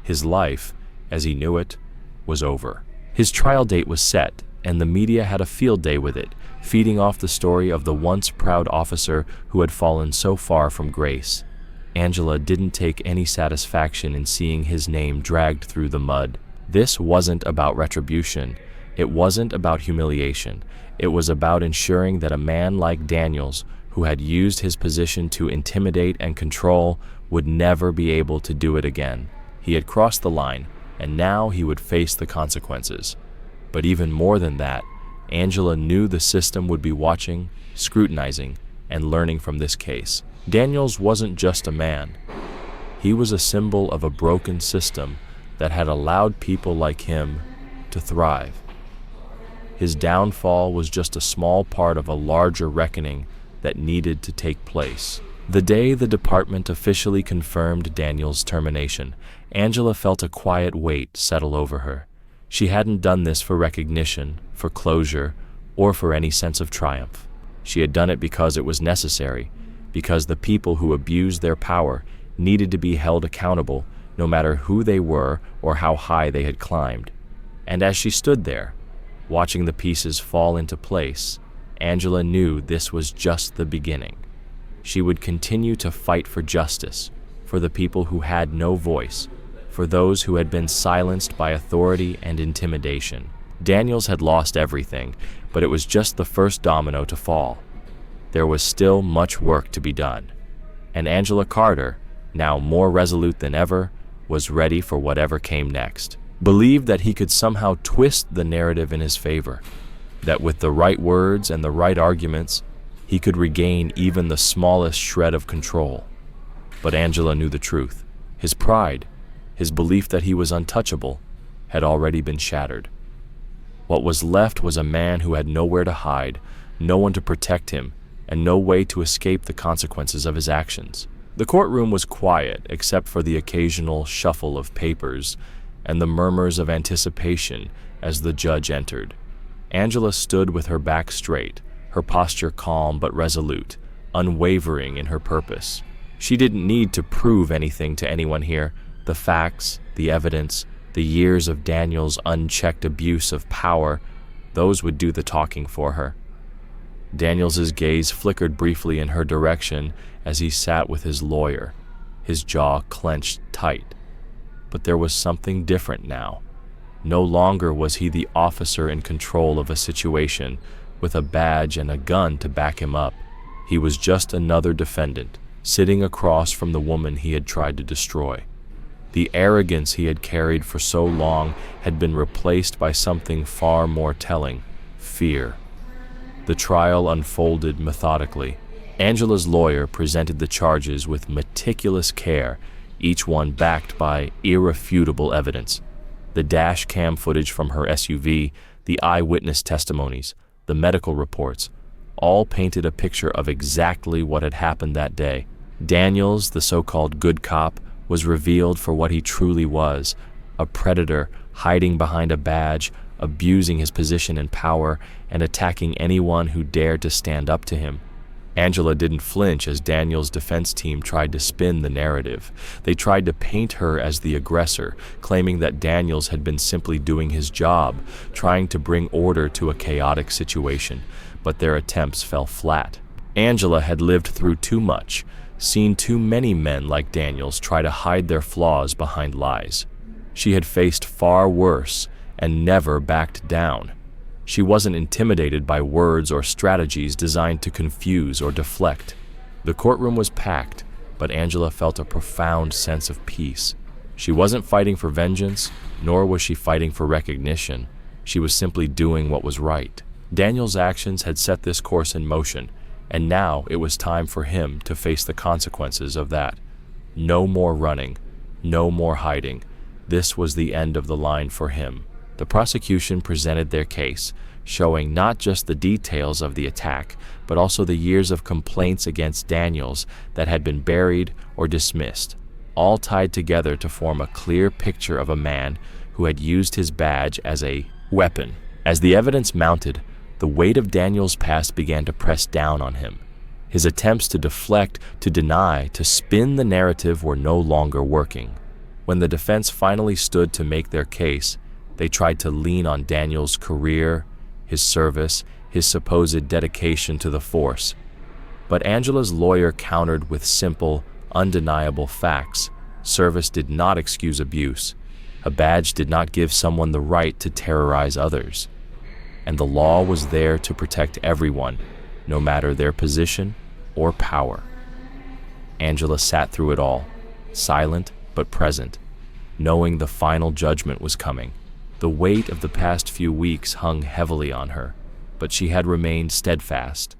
His life, as he knew it, was over. His trial date was set, and the media had a field day with it, feeding off the story of the once proud officer who had fallen so far from grace. Angela didn't take any satisfaction in seeing his name dragged through the mud. This wasn't about retribution. It wasn't about humiliation. It was about ensuring that a man like Daniels, who had used his position to intimidate and control, would never be able to do it again. He had crossed the line, and now he would face the consequences. But even more than that, Angela knew the system would be watching, scrutinizing, and learning from this case. Daniels wasn't just a man. He was a symbol of a broken system that had allowed people like him to thrive. His downfall was just a small part of a larger reckoning that needed to take place. The day the department officially confirmed Daniels' termination, Angela felt a quiet weight settle over her. She hadn't done this for recognition, for closure, or for any sense of triumph. She had done it because it was necessary, because the people who abused their power needed to be held accountable, no matter who they were or how high they had climbed. And as she stood there, watching the pieces fall into place, Angela knew this was just the beginning. She would continue to fight for justice, for the people who had no voice, for those who had been silenced by authority and intimidation. Daniels had lost everything, but it was just the first domino to fall. There was still much work to be done, and Angela Carter, now more resolute than ever, was ready for whatever came next. Believed that he could somehow twist the narrative in his favor, that with the right words and the right arguments, he could regain even the smallest shred of control. But Angela knew the truth. His pride, his belief that he was untouchable, had already been shattered. What was left was a man who had nowhere to hide, no one to protect him, and no way to escape the consequences of his actions. The courtroom was quiet except for the occasional shuffle of papers and the murmurs of anticipation as the judge entered. Angela stood with her back straight, her posture calm but resolute, unwavering in her purpose. She didn't need to prove anything to anyone here. The facts, the evidence, the years of Daniels' unchecked abuse of power, those would do the talking for her. Daniels' gaze flickered briefly in her direction as he sat with his lawyer, his jaw clenched tight. But there was something different now. No longer was he the officer in control of a situation with a badge and a gun to back him up. He was just another defendant, sitting across from the woman he had tried to destroy. The arrogance he had carried for so long had been replaced by something far more telling: fear. The trial unfolded methodically. Angela's lawyer presented the charges with meticulous care, each one backed by irrefutable evidence. The dash cam footage from her SUV, the eyewitness testimonies, the medical reports, all painted a picture of exactly what had happened that day. Daniels, the so-called good cop, was revealed for what he truly was: a predator hiding behind a badge, abusing his position and power, and attacking anyone who dared to stand up to him. Angela didn't flinch as Daniels' defense team tried to spin the narrative. They tried to paint her as the aggressor, claiming that Daniels had been simply doing his job, trying to bring order to a chaotic situation, but their attempts fell flat. Angela had lived through too much, seen too many men like Daniels try to hide their flaws behind lies. She had faced far worse and never backed down. She wasn't intimidated by words or strategies designed to confuse or deflect. The courtroom was packed, but Angela felt a profound sense of peace. She wasn't fighting for vengeance, nor was she fighting for recognition. She was simply doing what was right. Daniels' actions had set this course in motion, and now it was time for him to face the consequences of that. No more running, no more hiding. This was the end of the line for him. The prosecution presented their case, showing not just the details of the attack, but also the years of complaints against Daniels that had been buried or dismissed, all tied together to form a clear picture of a man who had used his badge as a weapon. As the evidence mounted, the weight of Daniels' past began to press down on him. His attempts to deflect, to deny, to spin the narrative were no longer working. When the defense finally stood to make their case, they tried to lean on Daniel's career, his service, his supposed dedication to the force. But Angela's lawyer countered with simple, undeniable facts. Service did not excuse abuse. A badge did not give someone the right to terrorize others. And the law was there to protect everyone, no matter their position or power. Angela sat through it all, silent but present, knowing the final judgment was coming. The weight of the past few weeks hung heavily on her, but she had remained steadfast.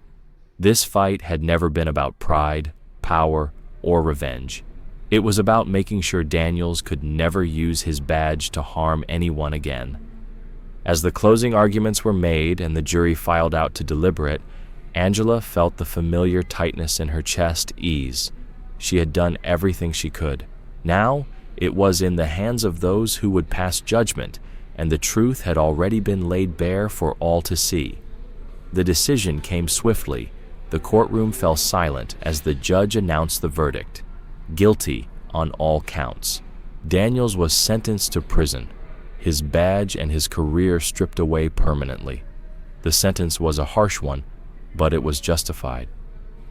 This fight had never been about pride, power, or revenge. It was about making sure Daniels could never use his badge to harm anyone again. As the closing arguments were made and the jury filed out to deliberate, Angela felt the familiar tightness in her chest ease. She had done everything she could. Now, it was in the hands of those who would pass judgment, and the truth had already been laid bare for all to see. The decision came swiftly. The courtroom fell silent as the judge announced the verdict. Guilty on all counts. Daniels was sentenced to prison, his badge and his career stripped away permanently. The sentence was a harsh one, but it was justified.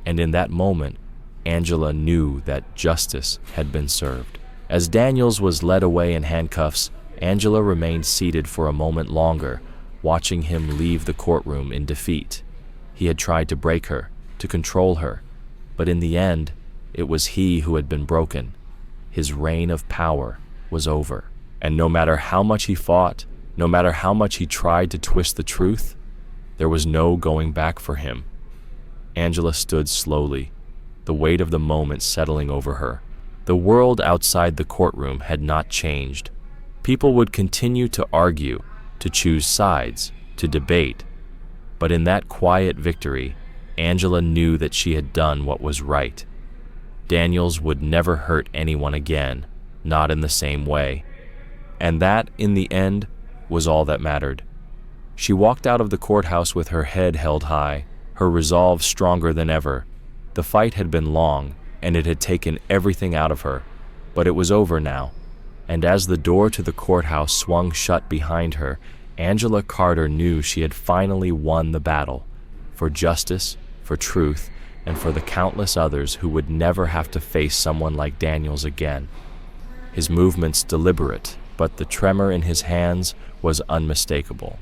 And in that moment, Angela knew that justice had been served. As Daniels was led away in handcuffs, Angela remained seated for a moment longer, watching him leave the courtroom in defeat. He had tried to break her, to control her, but in the end, it was he who had been broken. His reign of power was over. And no matter how much he fought, no matter how much he tried to twist the truth, there was no going back for him. Angela stood slowly, the weight of the moment settling over her. The world outside the courtroom had not changed. People would continue to argue, to choose sides, to debate. But in that quiet victory, Angela knew that she had done what was right. Daniels would never hurt anyone again, not in the same way. And that, in the end, was all that mattered. She walked out of the courthouse with her head held high, her resolve stronger than ever. The fight had been long, and it had taken everything out of her, but it was over now. And as the door to the courthouse swung shut behind her, Angela Carter knew she had finally won the battle, for justice, for truth, and for the countless others who would never have to face someone like Daniels again. His movements deliberate, but the tremor in his hands was unmistakable.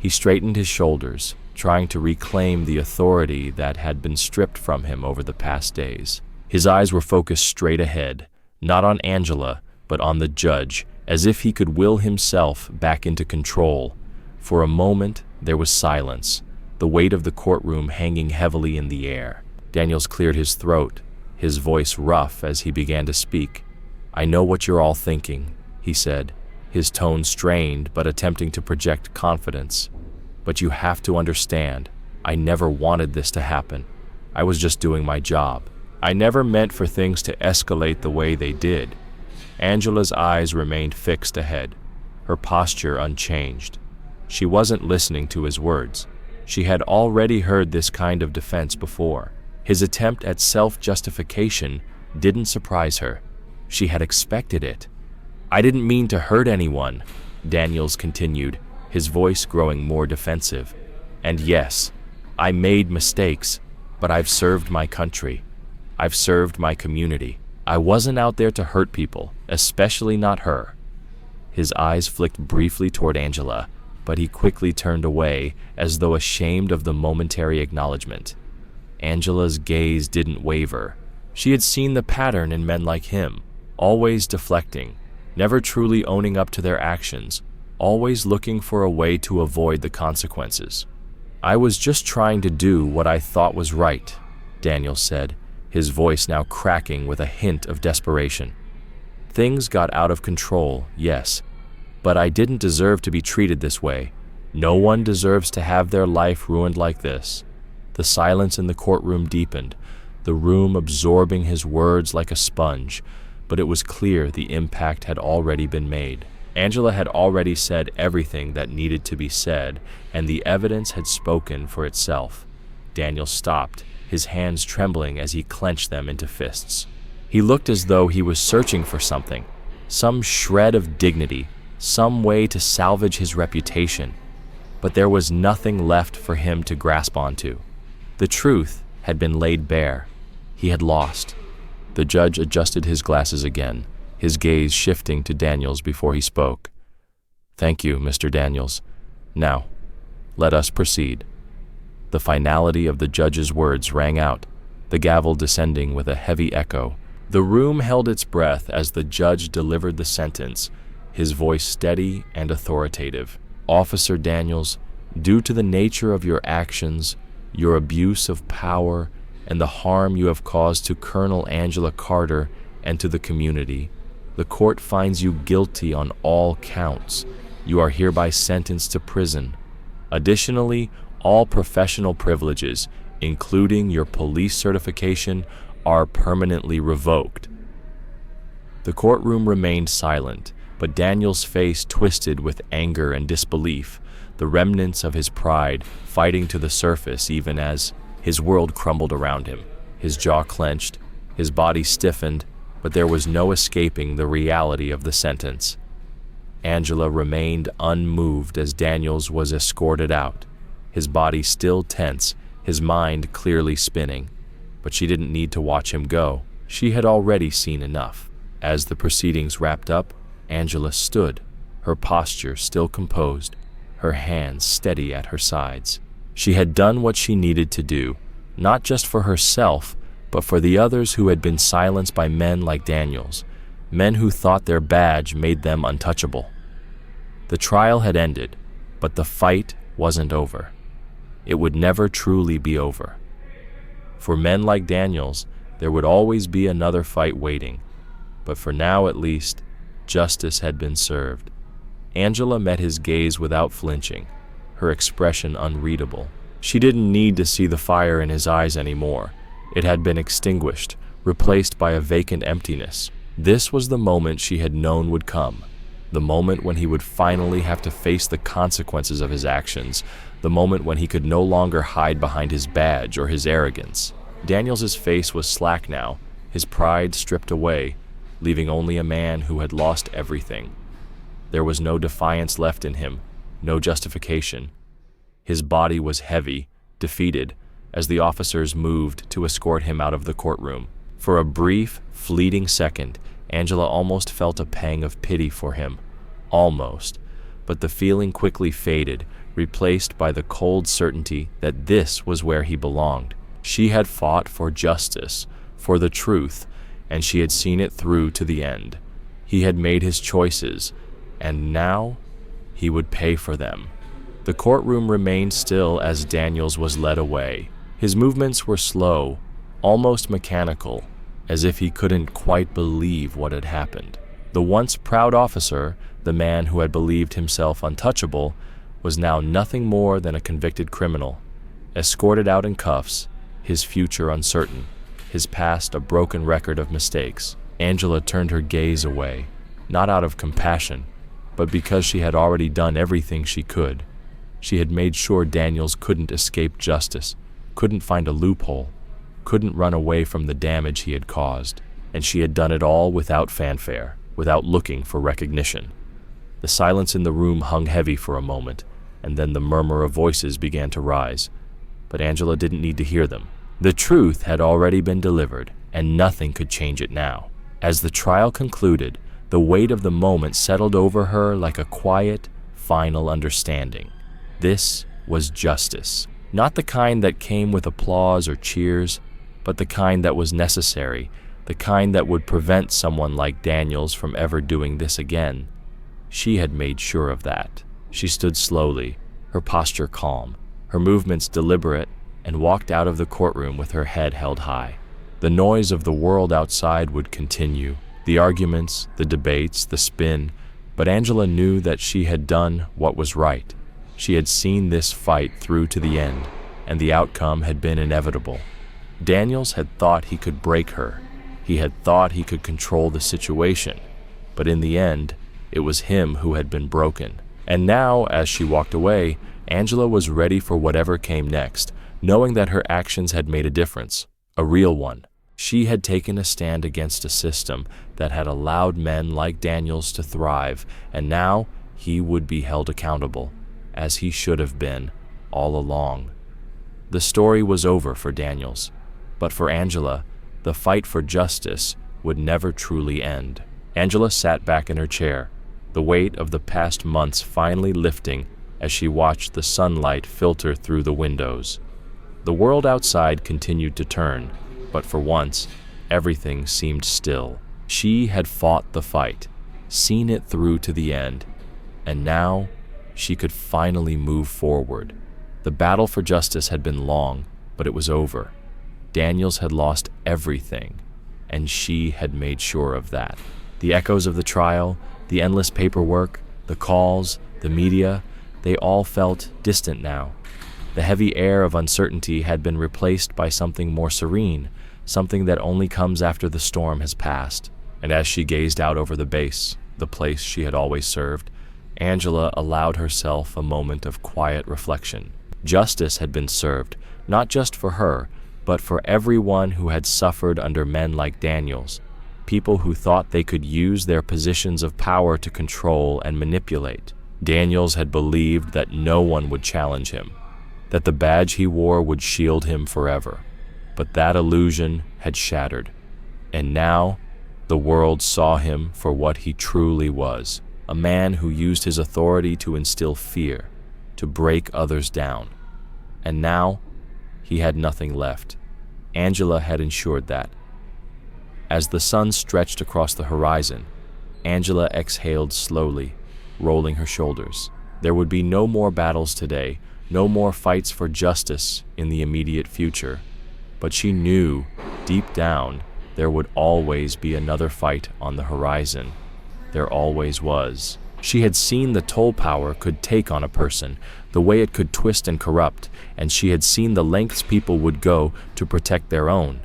He straightened his shoulders, trying to reclaim the authority that had been stripped from him over the past days. His eyes were focused straight ahead, not on Angela, but on the judge, as if he could will himself back into control. For a moment, there was silence, the weight of the courtroom hanging heavily in the air. Daniels cleared his throat, his voice rough as he began to speak. "I know what you're all thinking," he said, his tone strained but attempting to project confidence. "But you have to understand, I never wanted this to happen. I was just doing my job. I never meant for things to escalate the way they did." Angela's eyes remained fixed ahead, her posture unchanged. She wasn't listening to his words. She had already heard this kind of defense before. His attempt at self-justification didn't surprise her. She had expected it. "I didn't mean to hurt anyone," Daniels continued, his voice growing more defensive. "And yes, I made mistakes, but I've served my country. I've served my community. I wasn't out there to hurt people, especially not her." His eyes flicked briefly toward Angela, but he quickly turned away as though ashamed of the momentary acknowledgement. Angela's gaze didn't waver. She had seen the pattern in men like him, always deflecting, never truly owning up to their actions, always looking for a way to avoid the consequences. "I was just trying to do what I thought was right," Daniel said, his voice now cracking with a hint of desperation. "Things got out of control, yes, but I didn't deserve to be treated this way. No one deserves to have their life ruined like this." The silence in the courtroom deepened, the room absorbing his words like a sponge, but it was clear the impact had already been made. Angela had already said everything that needed to be said, and the evidence had spoken for itself. Daniel stopped, his hands trembling as he clenched them into fists. He looked as though he was searching for something, some shred of dignity, some way to salvage his reputation, but there was nothing left for him to grasp onto. The truth had been laid bare. He had lost. The judge adjusted his glasses again, his gaze shifting to Daniels before he spoke. "Thank you, Mr. Daniels. Now, let us proceed." The finality of the judge's words rang out, the gavel descending with a heavy echo. The room held its breath as the judge delivered the sentence, his voice steady and authoritative. "Officer Daniels, due to the nature of your actions, your abuse of power, and the harm you have caused to Colonel Angela Carter and to the community, the court finds you guilty on all counts. You are hereby sentenced to prison. Additionally, all professional privileges, including your police certification, are permanently revoked." The courtroom remained silent, but Daniel's face twisted with anger and disbelief, the remnants of his pride fighting to the surface even as his world crumbled around him. His jaw clenched, his body stiffened, but there was no escaping the reality of the sentence. Angela remained unmoved as Daniels was escorted out, his body still tense, his mind clearly spinning. But she didn't need to watch him go. She had already seen enough. As the proceedings wrapped up, Angela stood, her posture still composed, her hands steady at her sides. She had done what she needed to do, not just for herself, but for the others who had been silenced by men like Daniels, men who thought their badge made them untouchable. The trial had ended, but the fight wasn't over. It would never truly be over. For men like Daniels, there would always be another fight waiting, but for now at least, justice had been served. Angela met his gaze without flinching, her expression unreadable. She didn't need to see the fire in his eyes anymore. It had been extinguished, replaced by a vacant emptiness. This was the moment she had known would come, the moment when he would finally have to face the consequences of his actions, the moment when he could no longer hide behind his badge or his arrogance. Daniels's face was slack now, his pride stripped away, leaving only a man who had lost everything. There was no defiance left in him, no justification. His body was heavy, defeated, as the officers moved to escort him out of the courtroom. For a brief, fleeting second, Angela almost felt a pang of pity for him. Almost. But the feeling quickly faded, replaced by the cold certainty that this was where he belonged. She had fought for justice, for the truth, and she had seen it through to the end. He had made his choices, and now he would pay for them. The courtroom remained still as Daniels was led away. His movements were slow, almost mechanical, as if he couldn't quite believe what had happened. The once proud officer, the man who had believed himself untouchable, was now nothing more than a convicted criminal, escorted out in cuffs, his future uncertain, his past a broken record of mistakes. Angela turned her gaze away, not out of compassion, but because she had already done everything she could. She had made sure Daniels couldn't escape justice, couldn't find a loophole, couldn't run away from the damage he had caused, and she had done it all without fanfare, without looking for recognition. The silence in the room hung heavy for a moment, and then the murmur of voices began to rise. But Angela didn't need to hear them. The truth had already been delivered, and nothing could change it now. As the trial concluded, the weight of the moment settled over her like a quiet, final understanding. This was justice. Not the kind that came with applause or cheers, but the kind that was necessary, the kind that would prevent someone like Daniels from ever doing this again. She had made sure of that. She stood slowly, her posture calm, her movements deliberate, and walked out of the courtroom with her head held high. The noise of the world outside would continue, the arguments, the debates, the spin, but Angela knew that she had done what was right. She had seen this fight through to the end, and the outcome had been inevitable. Daniels had thought he could break her. He had thought he could control the situation, but in the end, it was him who had been broken. And now, as she walked away, Angela was ready for whatever came next, knowing that her actions had made a difference, a real one. She had taken a stand against a system that had allowed men like Daniels to thrive, and now he would be held accountable, as he should have been all along. The story was over for Daniels, but for Angela, the fight for justice would never truly end. Angela sat back in her chair, the weight of the past months finally lifting as she watched the sunlight filter through the windows. The world outside continued to turn, but for once, everything seemed still. She had fought the fight, seen it through to the end, and now she could finally move forward. The battle for justice had been long, but it was over. Daniels had lost everything, and she had made sure of that. The echoes of the trial, the endless paperwork, the calls, the media, they all felt distant now. The heavy air of uncertainty had been replaced by something more serene, something that only comes after the storm has passed. And as she gazed out over the base, the place she had always served, Angela allowed herself a moment of quiet reflection. Justice had been served, not just for her, but for everyone who had suffered under men like Daniels, people who thought they could use their positions of power to control and manipulate. Daniels had believed that no one would challenge him, that the badge he wore would shield him forever. But that illusion had shattered, and now the world saw him for what he truly was, a man who used his authority to instill fear, to break others down. And now he had nothing left. Angela had ensured that. As the sun stretched across the horizon, Angela exhaled slowly, rolling her shoulders. There would be no more battles today, no more fights for justice in the immediate future. But she knew, deep down, there would always be another fight on the horizon. There always was. She had seen the toll power could take on a person, the way it could twist and corrupt, and she had seen the lengths people would go to protect their own.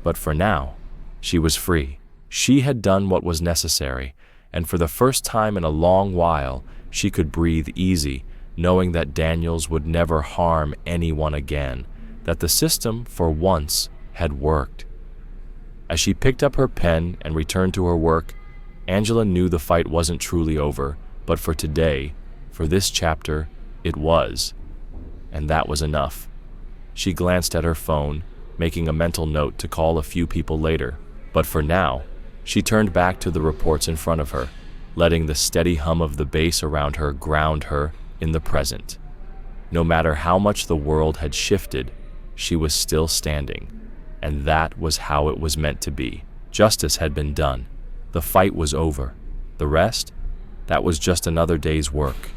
But for now, she was free. She had done what was necessary, and for the first time in a long while, she could breathe easy, knowing that Daniels would never harm anyone again, that the system, for once, had worked. As she picked up her pen and returned to her work, Angela knew the fight wasn't truly over, but for today, for this chapter, it was. And that was enough. She glanced at her phone, making a mental note to call a few people later. But for now, she turned back to the reports in front of her, letting the steady hum of the bass around her ground her in the present. No matter how much the world had shifted, she was still standing, and that was how it was meant to be. Justice had been done. The fight was over. The rest? That was just another day's work.